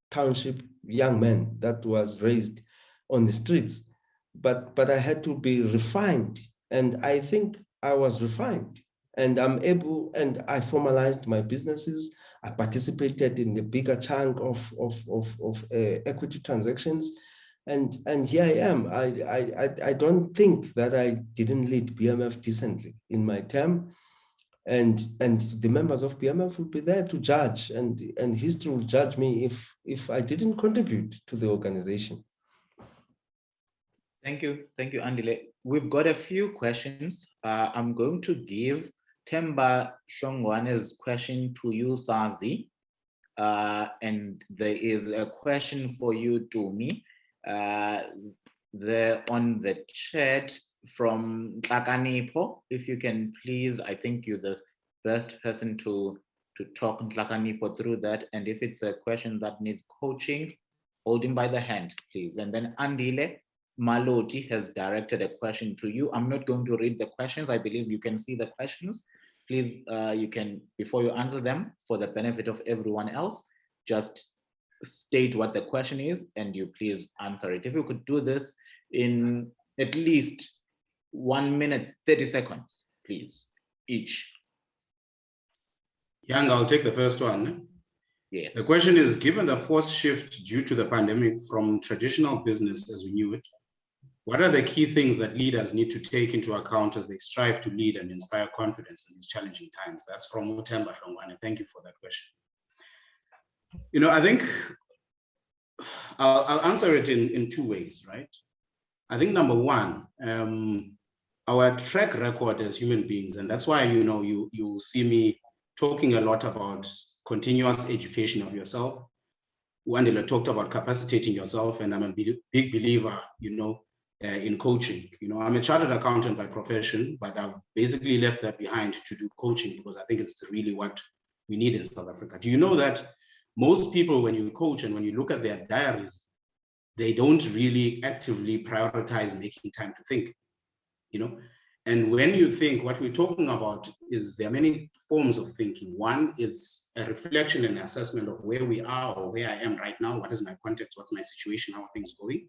Speaker 4: township young man that was raised on the streets. But I had to be refined, and I think I was refined. And I'm able, and I formalized my businesses. I participated in the bigger chunk of equity transactions. And here I am. I don't think that I didn't lead BMF decently in my term. And the members of BMF will be there to judge, and history will judge me if I didn't contribute to the organization.
Speaker 1: Thank you, Andile. We've got a few questions. I'm going to give Temba Shongwane's question to you, Sazi. And there is a question for you, Tumi. There on the chat from Ntlakanipo. If you can please, I think you're the best person to talk Ntlakanipo through that. And if it's a question that needs coaching, hold him by the hand, please. And then Andile Maloti has directed a question to you. I'm not going to read the questions. I believe you can see the questions. Please, you can, before you answer them, for the benefit of everyone else, just state what the question is and you please answer it. If you could do this in at least 1 minute, 30 seconds, please, each.
Speaker 2: Yang, I'll take the first one.
Speaker 1: Yes.
Speaker 2: The question is, given the forced shift due to the pandemic from traditional business as we knew it, what are the key things that leaders need to take into account as they strive to lead and inspire confidence in these challenging times? That's from Mutemba Shongwane. Thank you for that question. You know, I think I'll answer it in two ways, right? I think number one, our track record as human beings, and that's why, you know, you see me talking a lot about continuous education of yourself. Wandile talked about capacitating yourself, and I'm a big believer, you know, in coaching. You know, I'm a chartered accountant by profession, but I've basically left that behind to do coaching because I think it's really what we need in South Africa. Do you know that most people, when you coach and when you look at their diaries, they don't really actively prioritize making time to think, you know? And when you think, what we're talking about is there are many forms of thinking. One is a reflection and assessment of where we are or where I am right now. What is my context? What's my situation? How are things going?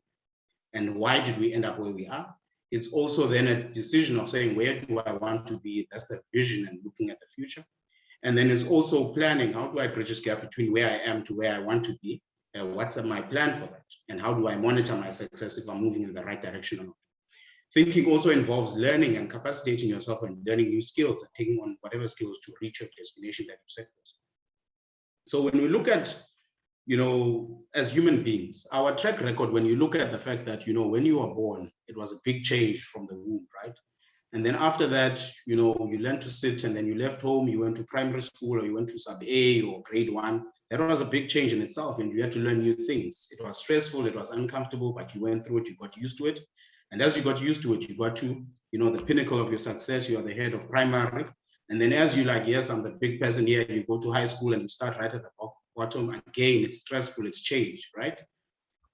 Speaker 2: And why did we end up where we are? It's also then a decision of saying, where do I want to be? That's the vision and looking at the future. And then it's also planning. How do I bridge this gap between where I am to where I want to be? What's my plan for that? And how do I monitor my success if I'm moving in the right direction or not? Thinking also involves learning and capacitating yourself and learning new skills and taking on whatever skills to reach your destination that you set for yourself. So when we look at, you know, as human beings, our track record, when you look at the fact that, you know, when you were born, it was a big change from the womb, right? And then after that, you know, you learned to sit and then you left home, you went to primary school or you went to sub A or grade 1. That was a big change in itself and you had to learn new things. It was stressful, it was uncomfortable, but you went through it, you got used to it. And as you got used to it, you got to, you know, the pinnacle of your success, you are the head of primary. And then as you like, yes, I'm the big person here, you go to high school and you start right at the bottom. Again, it's stressful, it's change, right?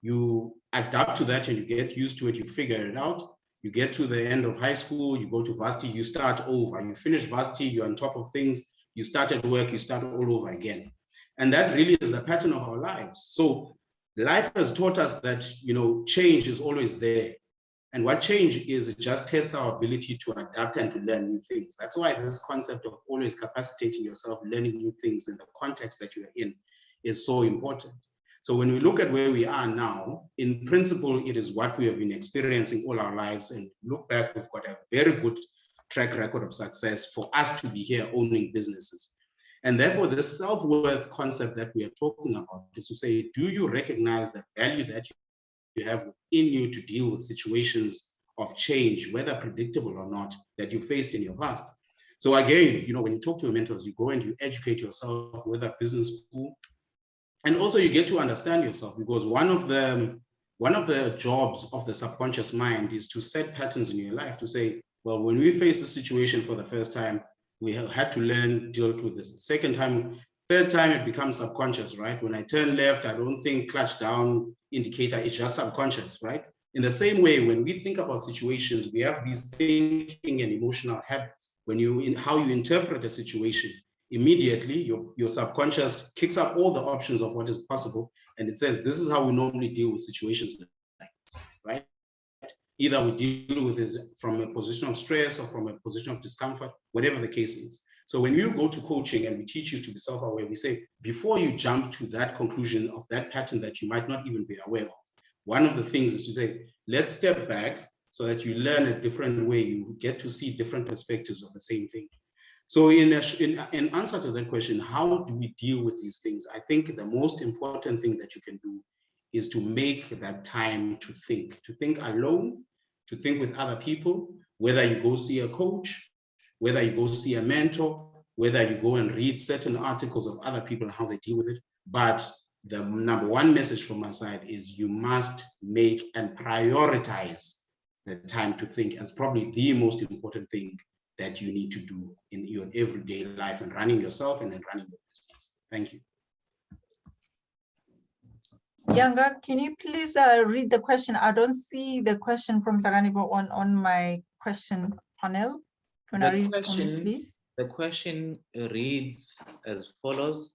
Speaker 2: You adapt to that and you get used to it, you figure it out. You get to the end of high school, you go to varsity, you start over. You finish varsity, you're on top of things, you start at work, you start all over again. And that really is the pattern of our lives. So life has taught us that, you know, change is always there. And what change is, it just tests our ability to adapt and to learn new things. That's why this concept of always capacitating yourself, learning new things in the context that you're in is so important. So when we look at where we are now, in principle, it is what we have been experiencing all our lives. And look back, we've got a very good track record of success for us to be here owning businesses. And therefore, this self-worth concept that we are talking about is to say, do you recognize the value that you have in you to deal with situations of change, whether predictable or not, that you faced in your past? So again, you know, when you talk to your mentors, you go and you educate yourself, whether business school, and also you get to understand yourself, because one of the jobs of the subconscious mind is to set patterns in your life to say, well, when we face the situation for the first time, We have had to learn, deal with this. Second time, third time, it becomes subconscious, right? When I turn left, I don't think clutch down indicator, it's just subconscious, right? In the same way, when we think about situations, we have these thinking and emotional habits. When how you interpret a situation, immediately your subconscious kicks up all the options of what is possible, and it says, this is how we normally deal with situations like this, right? Either we deal with it from a position of stress or from a position of discomfort, whatever the case is. So when you go to coaching and we teach you to be self-aware, we say, before you jump to that conclusion of that pattern that you might not even be aware of, one of the things is to say, let's step back so that you learn a different way, you get to see different perspectives of the same thing. So in answer to that question, how do we deal with these things? I think the most important thing that you can do is to make that time to think alone, to think with other people, whether you go see a coach, whether you go see a mentor, whether you go and read certain articles of other people and how they deal with it. But the number one message from my side is you must make and prioritize the time to think as probably the most important thing that you need to do in your everyday life and running yourself and then running your business. Thank you.
Speaker 3: Yanga, can you please read the question? I don't see the question from Saganibo on my question panel. Can I read it for me, please?
Speaker 1: The question reads as follows.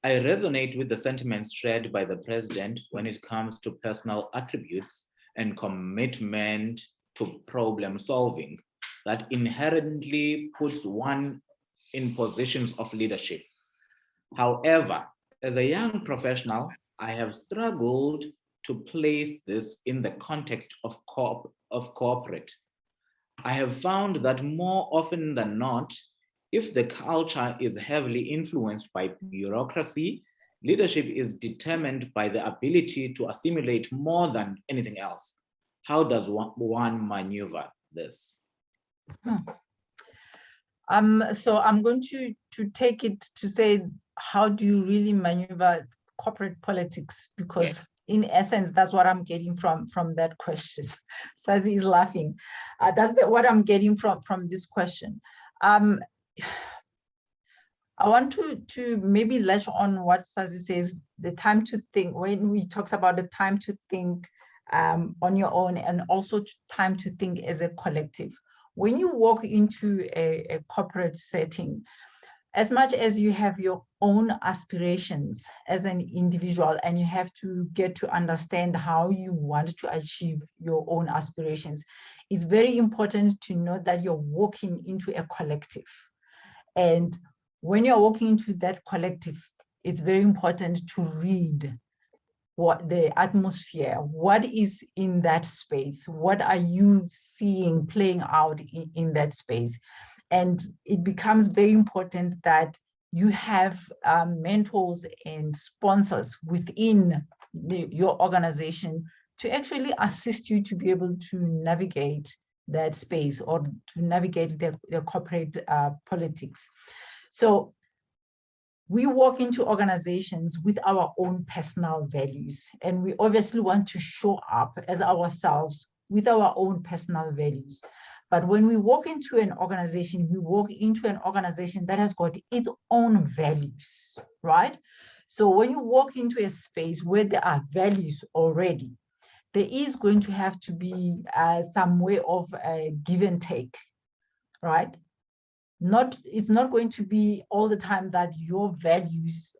Speaker 1: I resonate with the sentiments shared by the president when it comes to personal attributes and commitment to problem solving that inherently puts one in positions of leadership. However, as a young professional, I have struggled to place this in the context of corporate. I have found that more often than not, if the culture is heavily influenced by bureaucracy, leadership is determined by the ability to assimilate more than anything else. How does one maneuver this?
Speaker 3: So I'm going to take it to say, how do you really maneuver corporate politics? Because yes, in essence, that's what I'm getting from that question. Sazi is laughing. That's what I'm getting from this question. I want to maybe latch on what Sazi says, the time to think, when he talks about the time to think on your own, and also time to think as a collective. When you walk into a corporate setting, as much as you have your own aspirations as an individual, and you have to get to understand how you want to achieve your own aspirations, it's very important to know that you're walking into a collective. And when you're walking into that collective, it's very important to read what the atmosphere, what is in that space, what are you seeing playing out in that space. And it becomes very important that you have mentors and sponsors within your organization to actually assist you to be able to navigate that space or to navigate the corporate politics. So we walk into organizations with our own personal values, and we obviously want to show up as ourselves with our own personal values. But when we walk into an organization, we walk into an organization that has got its own values, right? So when you walk into a space where there are values already, there is going to have to be some way of give and take, right? It's not going to be all the time that your values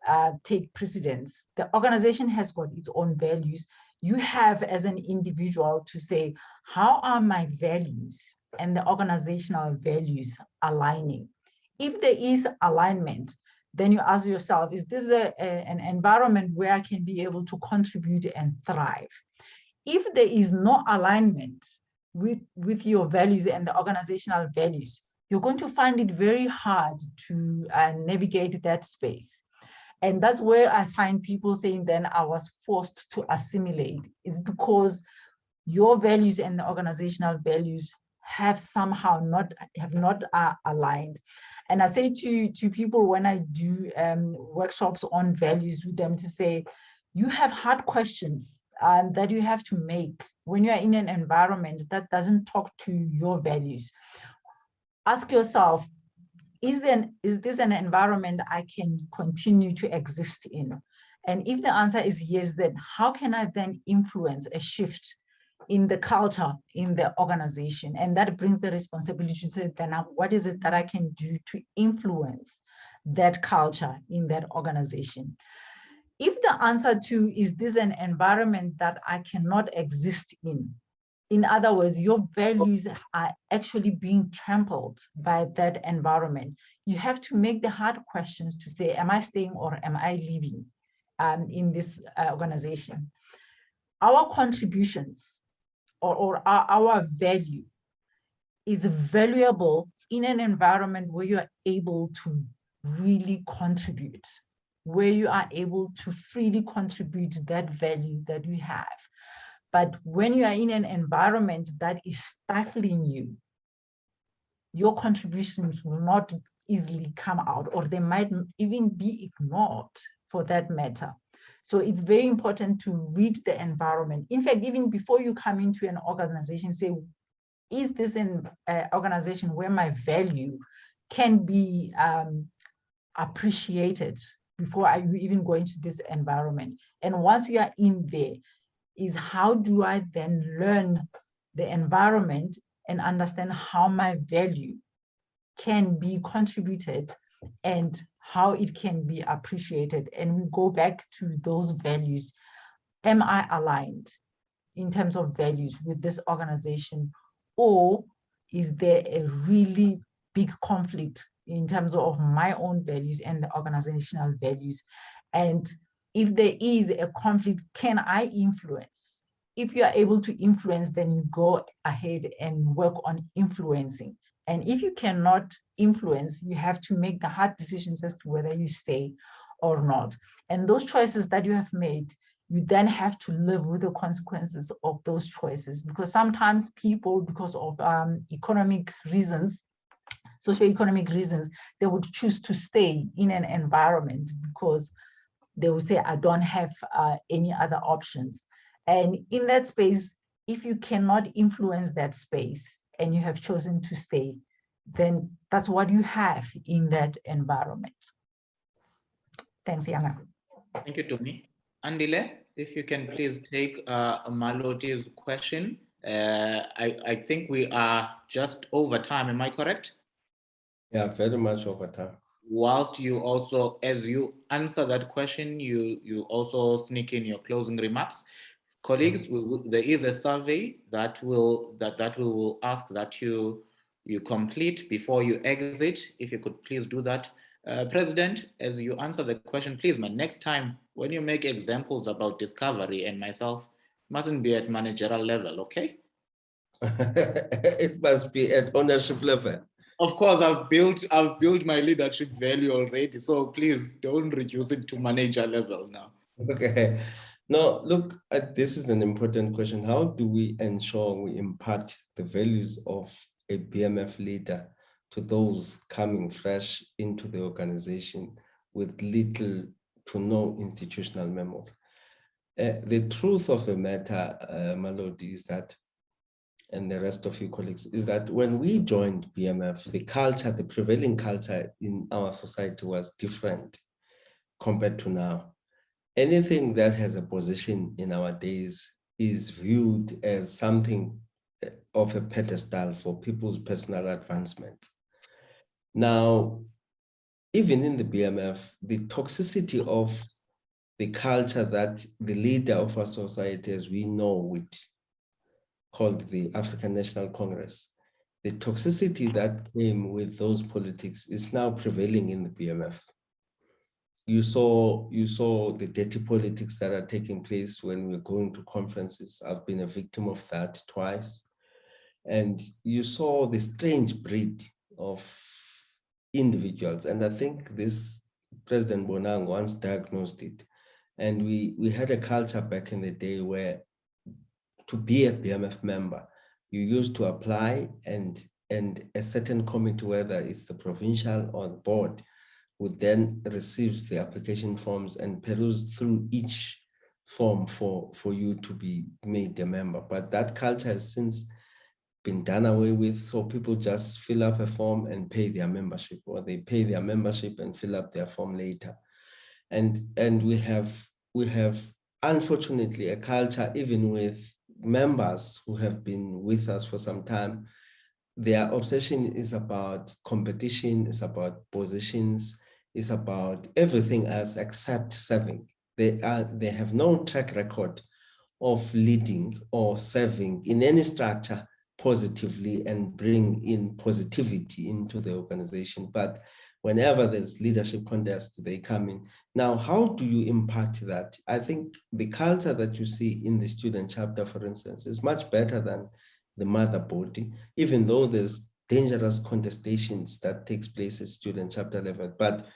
Speaker 3: take precedence. The organization has got its own values. You have, as an individual, to say, how are my values and the organizational values aligning? If there is alignment, then you ask yourself, is this an environment where I can be able to contribute and thrive? If there is no alignment with your values and the organizational values, you're going to find it very hard to navigate that space. And that's where I find people saying, then I was forced to assimilate. It's because your values and the organizational values have somehow not aligned. And I say to people when I do workshops on values with them, to say, you have hard questions that you have to make when you're in an environment that doesn't talk to your values. Ask yourself, is this an environment I can continue to exist in? And if the answer is yes, then how can I then influence a shift in the culture in the organization? And that brings the responsibility to say, then what is it that I can do to influence that culture in that organization? If the answer to is this an environment that I cannot exist in other words, your values are actually being trampled by that environment, you have to make the hard questions to say, am I staying or am I leaving in this organization? Our contributions or our value is valuable in an environment where you are able to really contribute, where you are able to freely contribute that value that you have. But when you are in an environment that is stifling you, your contributions will not easily come out, or they might even be ignored for that matter. So it's very important to read the environment. In fact, even before you come into an organization, say, is this an organization where my value can be appreciated before you even go into this environment? And once you are in there, is how do I then learn the environment and understand how my value can be contributed and how it can be appreciated? And we go back to those values. Am I aligned in terms of values with this organization? Or is there a really big conflict in terms of my own values and the organizational values? And if there is a conflict, can I influence? If you are able to influence, then you go ahead and work on influencing. And if you cannot influence, you have to make the hard decisions as to whether you stay or not. And those choices that you have made, you then have to live with the consequences of those choices, because sometimes people, because of economic reasons, socioeconomic reasons, they would choose to stay in an environment because they would say, I don't have any other options. And in that space, if you cannot influence that space and you have chosen to stay, then that's what you have in that environment. Thanks, Yana.
Speaker 1: Thank you, Tumi. Andile, if you can please take Maloti's question. I think we are just over time, am I correct?
Speaker 4: Yeah, very much over time.
Speaker 1: Whilst you also, as you answer that question, you also sneak in your closing remarks. Colleagues, there is a survey that we will ask that you complete before you exit. If you could please do that. President, as you answer the question, please, man, next time when you make examples about discovery and myself, mustn't be at managerial level, okay?
Speaker 4: It must be at ownership level.
Speaker 1: Of course, I've built my leadership value already. So please don't reduce it to manager level now.
Speaker 4: Okay. No, look, this is an important question. How do we ensure we impart the values of a BMF leader to those coming fresh into the organization with little to no institutional memos? The truth of the matter, Malodi, is that, and the rest of you colleagues, is that when we joined BMF, the culture, the prevailing culture in our society was different compared to now. Anything that has a position in our days is viewed as something of a pedestal for people's personal advancement. Now, even in the BMF, the toxicity of the culture that the leader of our society, as we know it, called the African National Congress, the toxicity that came with those politics is now prevailing in the BMF. You saw the dirty politics that are taking place when we're going to conferences. I've been a victim of that twice. And you saw the strange breed of individuals. And I think this President Bonang once diagnosed it. And we had a culture back in the day where to be a BMF member, you used to apply and a certain committee, whether it's the provincial or the board, would then receive the application forms and peruse through each form for you to be made a member. But that culture has since been done away with. So people just fill up a form and pay their membership, or they pay their membership and fill up their form later. And we have unfortunately a culture, even with members who have been with us for some time, their obsession is about competition, is about positions, is about everything else except serving. They have no track record of leading or serving in any structure positively and bring in positivity into the organization. But whenever there's leadership contest, they come in. Now, how do you impart that? I think the culture that you see in the student chapter, for instance, is much better than the mother body, even though there's dangerous contestations that takes place at student chapter level, but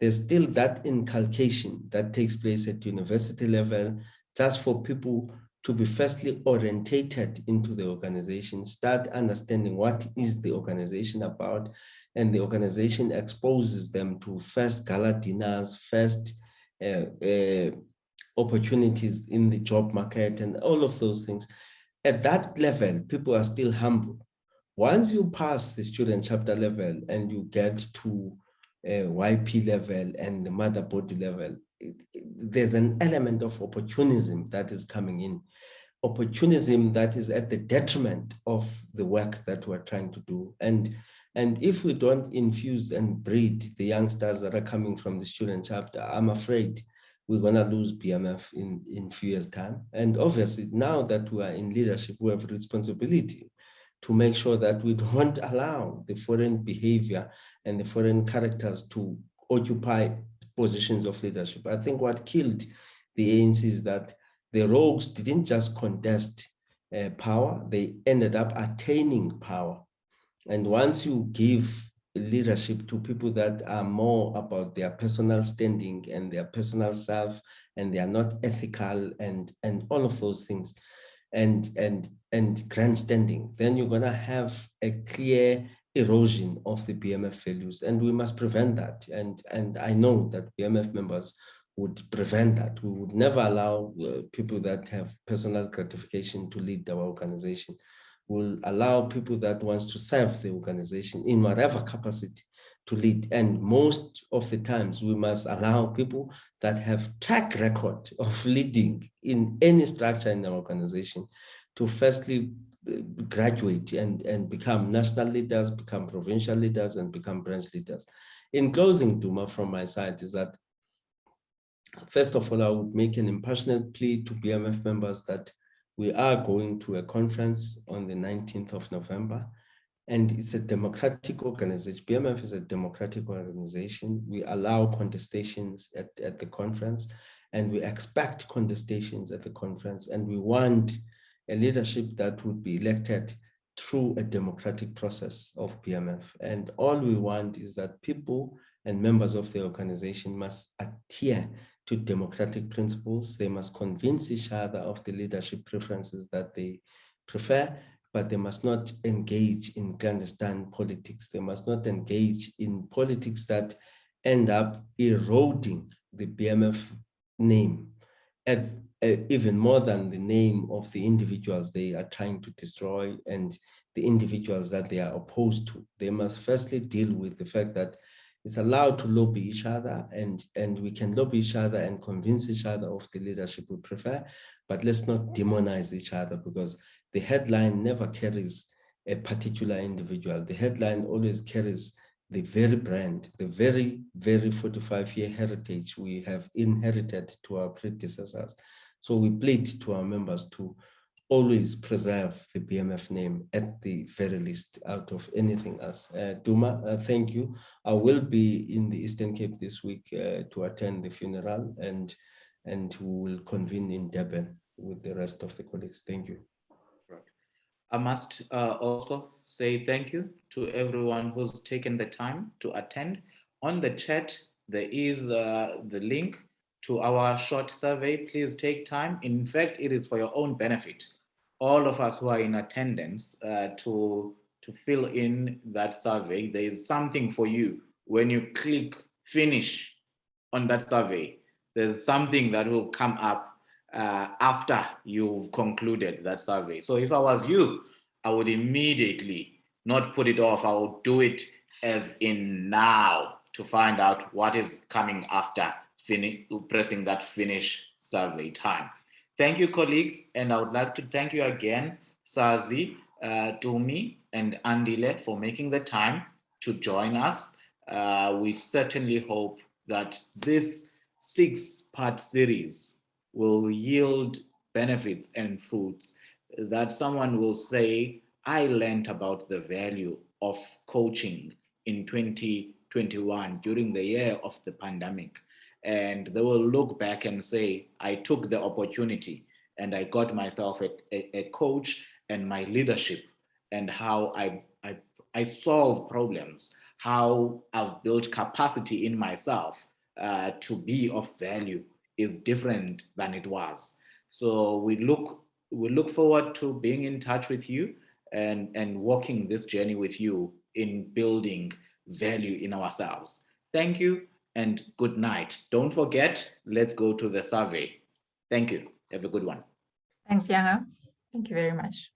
Speaker 4: there's still that inculcation that takes place at university level, just for people to be firstly orientated into the organization, start understanding what is the organization about, and the organization exposes them to first gala dinners, first opportunities in the job market, and all of those things. At that level, people are still humble. Once you pass the student chapter level and you get to YP level and the mother body level, there's an element of opportunism that is coming in. Opportunism that is at the detriment of the work that we're trying to do. And if we don't infuse and breed the youngsters that are coming from the student chapter, I'm afraid we're going to lose BMF in few years' time. And obviously, now that we are in leadership, we have responsibility to make sure that we don't allow the foreign behavior and the foreign characters to occupy positions of leadership. I think what killed the ANC is that the rogues didn't just contest power, they ended up attaining power. And once you give leadership to people that are more about their personal standing and their personal self, and they are not ethical and all of those things, and grandstanding, then you're going to have a clear erosion of the BMF values, and we must prevent that. And I know that BMF members would prevent that. We would never allow people that have personal gratification to lead our organization. We'll allow people that wants to serve the organization in whatever capacity to lead. And most of the times we must allow people that have track record of leading in any structure in our organization to firstly graduate and become national leaders, become provincial leaders, and become branch leaders. In closing, Duma, from my side is that, first of all, I would make an impassionate plea to BMF members that we are going to a conference on the 19th of November, and it's a democratic organization. BMF is a democratic organization. We allow contestations at the conference, and we expect contestations at the conference, and we want a leadership that would be elected through a democratic process of BMF. And all we want is that people and members of the organization must adhere to democratic principles. They must convince each other of the leadership preferences that they prefer, but they must not engage in clandestine politics. They must not engage in politics that end up eroding the BMF name, even more than the name of the individuals they are trying to destroy and the individuals that they are opposed to. They must firstly deal with the fact that it's allowed to lobby each other, and we can lobby each other and convince each other of the leadership we prefer, but let's not demonize each other, because the headline never carries a particular individual. The headline always carries the very brand, the very, very 45-year heritage we have inherited to our predecessors. So we plead to our members to always preserve the BMF name at the very least out of anything else. Duma, thank you. I will be in the Eastern Cape this week to attend the funeral, and we will convene in Durban with the rest of the colleagues. Thank you.
Speaker 1: I must also say thank you to everyone who's taken the time to attend. On the chat, there is the link to our short survey. Please take time. In fact, it is for your own benefit. All of us who are in attendance to fill in that survey. There is something for you when you click finish on that survey. There's something that will come up after you've concluded that survey. So if I was you, I would immediately not put it off. I will do it as in now to find out what is coming after pressing that finish survey time. Thank you, colleagues. And I would like to thank you again, Sazi, Tumi, and Andile for making the time to join us. We certainly hope that this 6-part series will yield benefits and fruits, that someone will say, I learned about the value of coaching in 2021 during the year of the pandemic. And they will look back and say, I took the opportunity and I got myself a coach, and my leadership and how I solve problems, how I've built capacity in myself to be of value is different than it was. So we look forward to being in touch with you and walking this journey with you in building value in ourselves. Thank you and good night. Don't forget, let's go to the survey. Thank you. Have a good one.
Speaker 3: Thanks, Yanga. Thank you very much.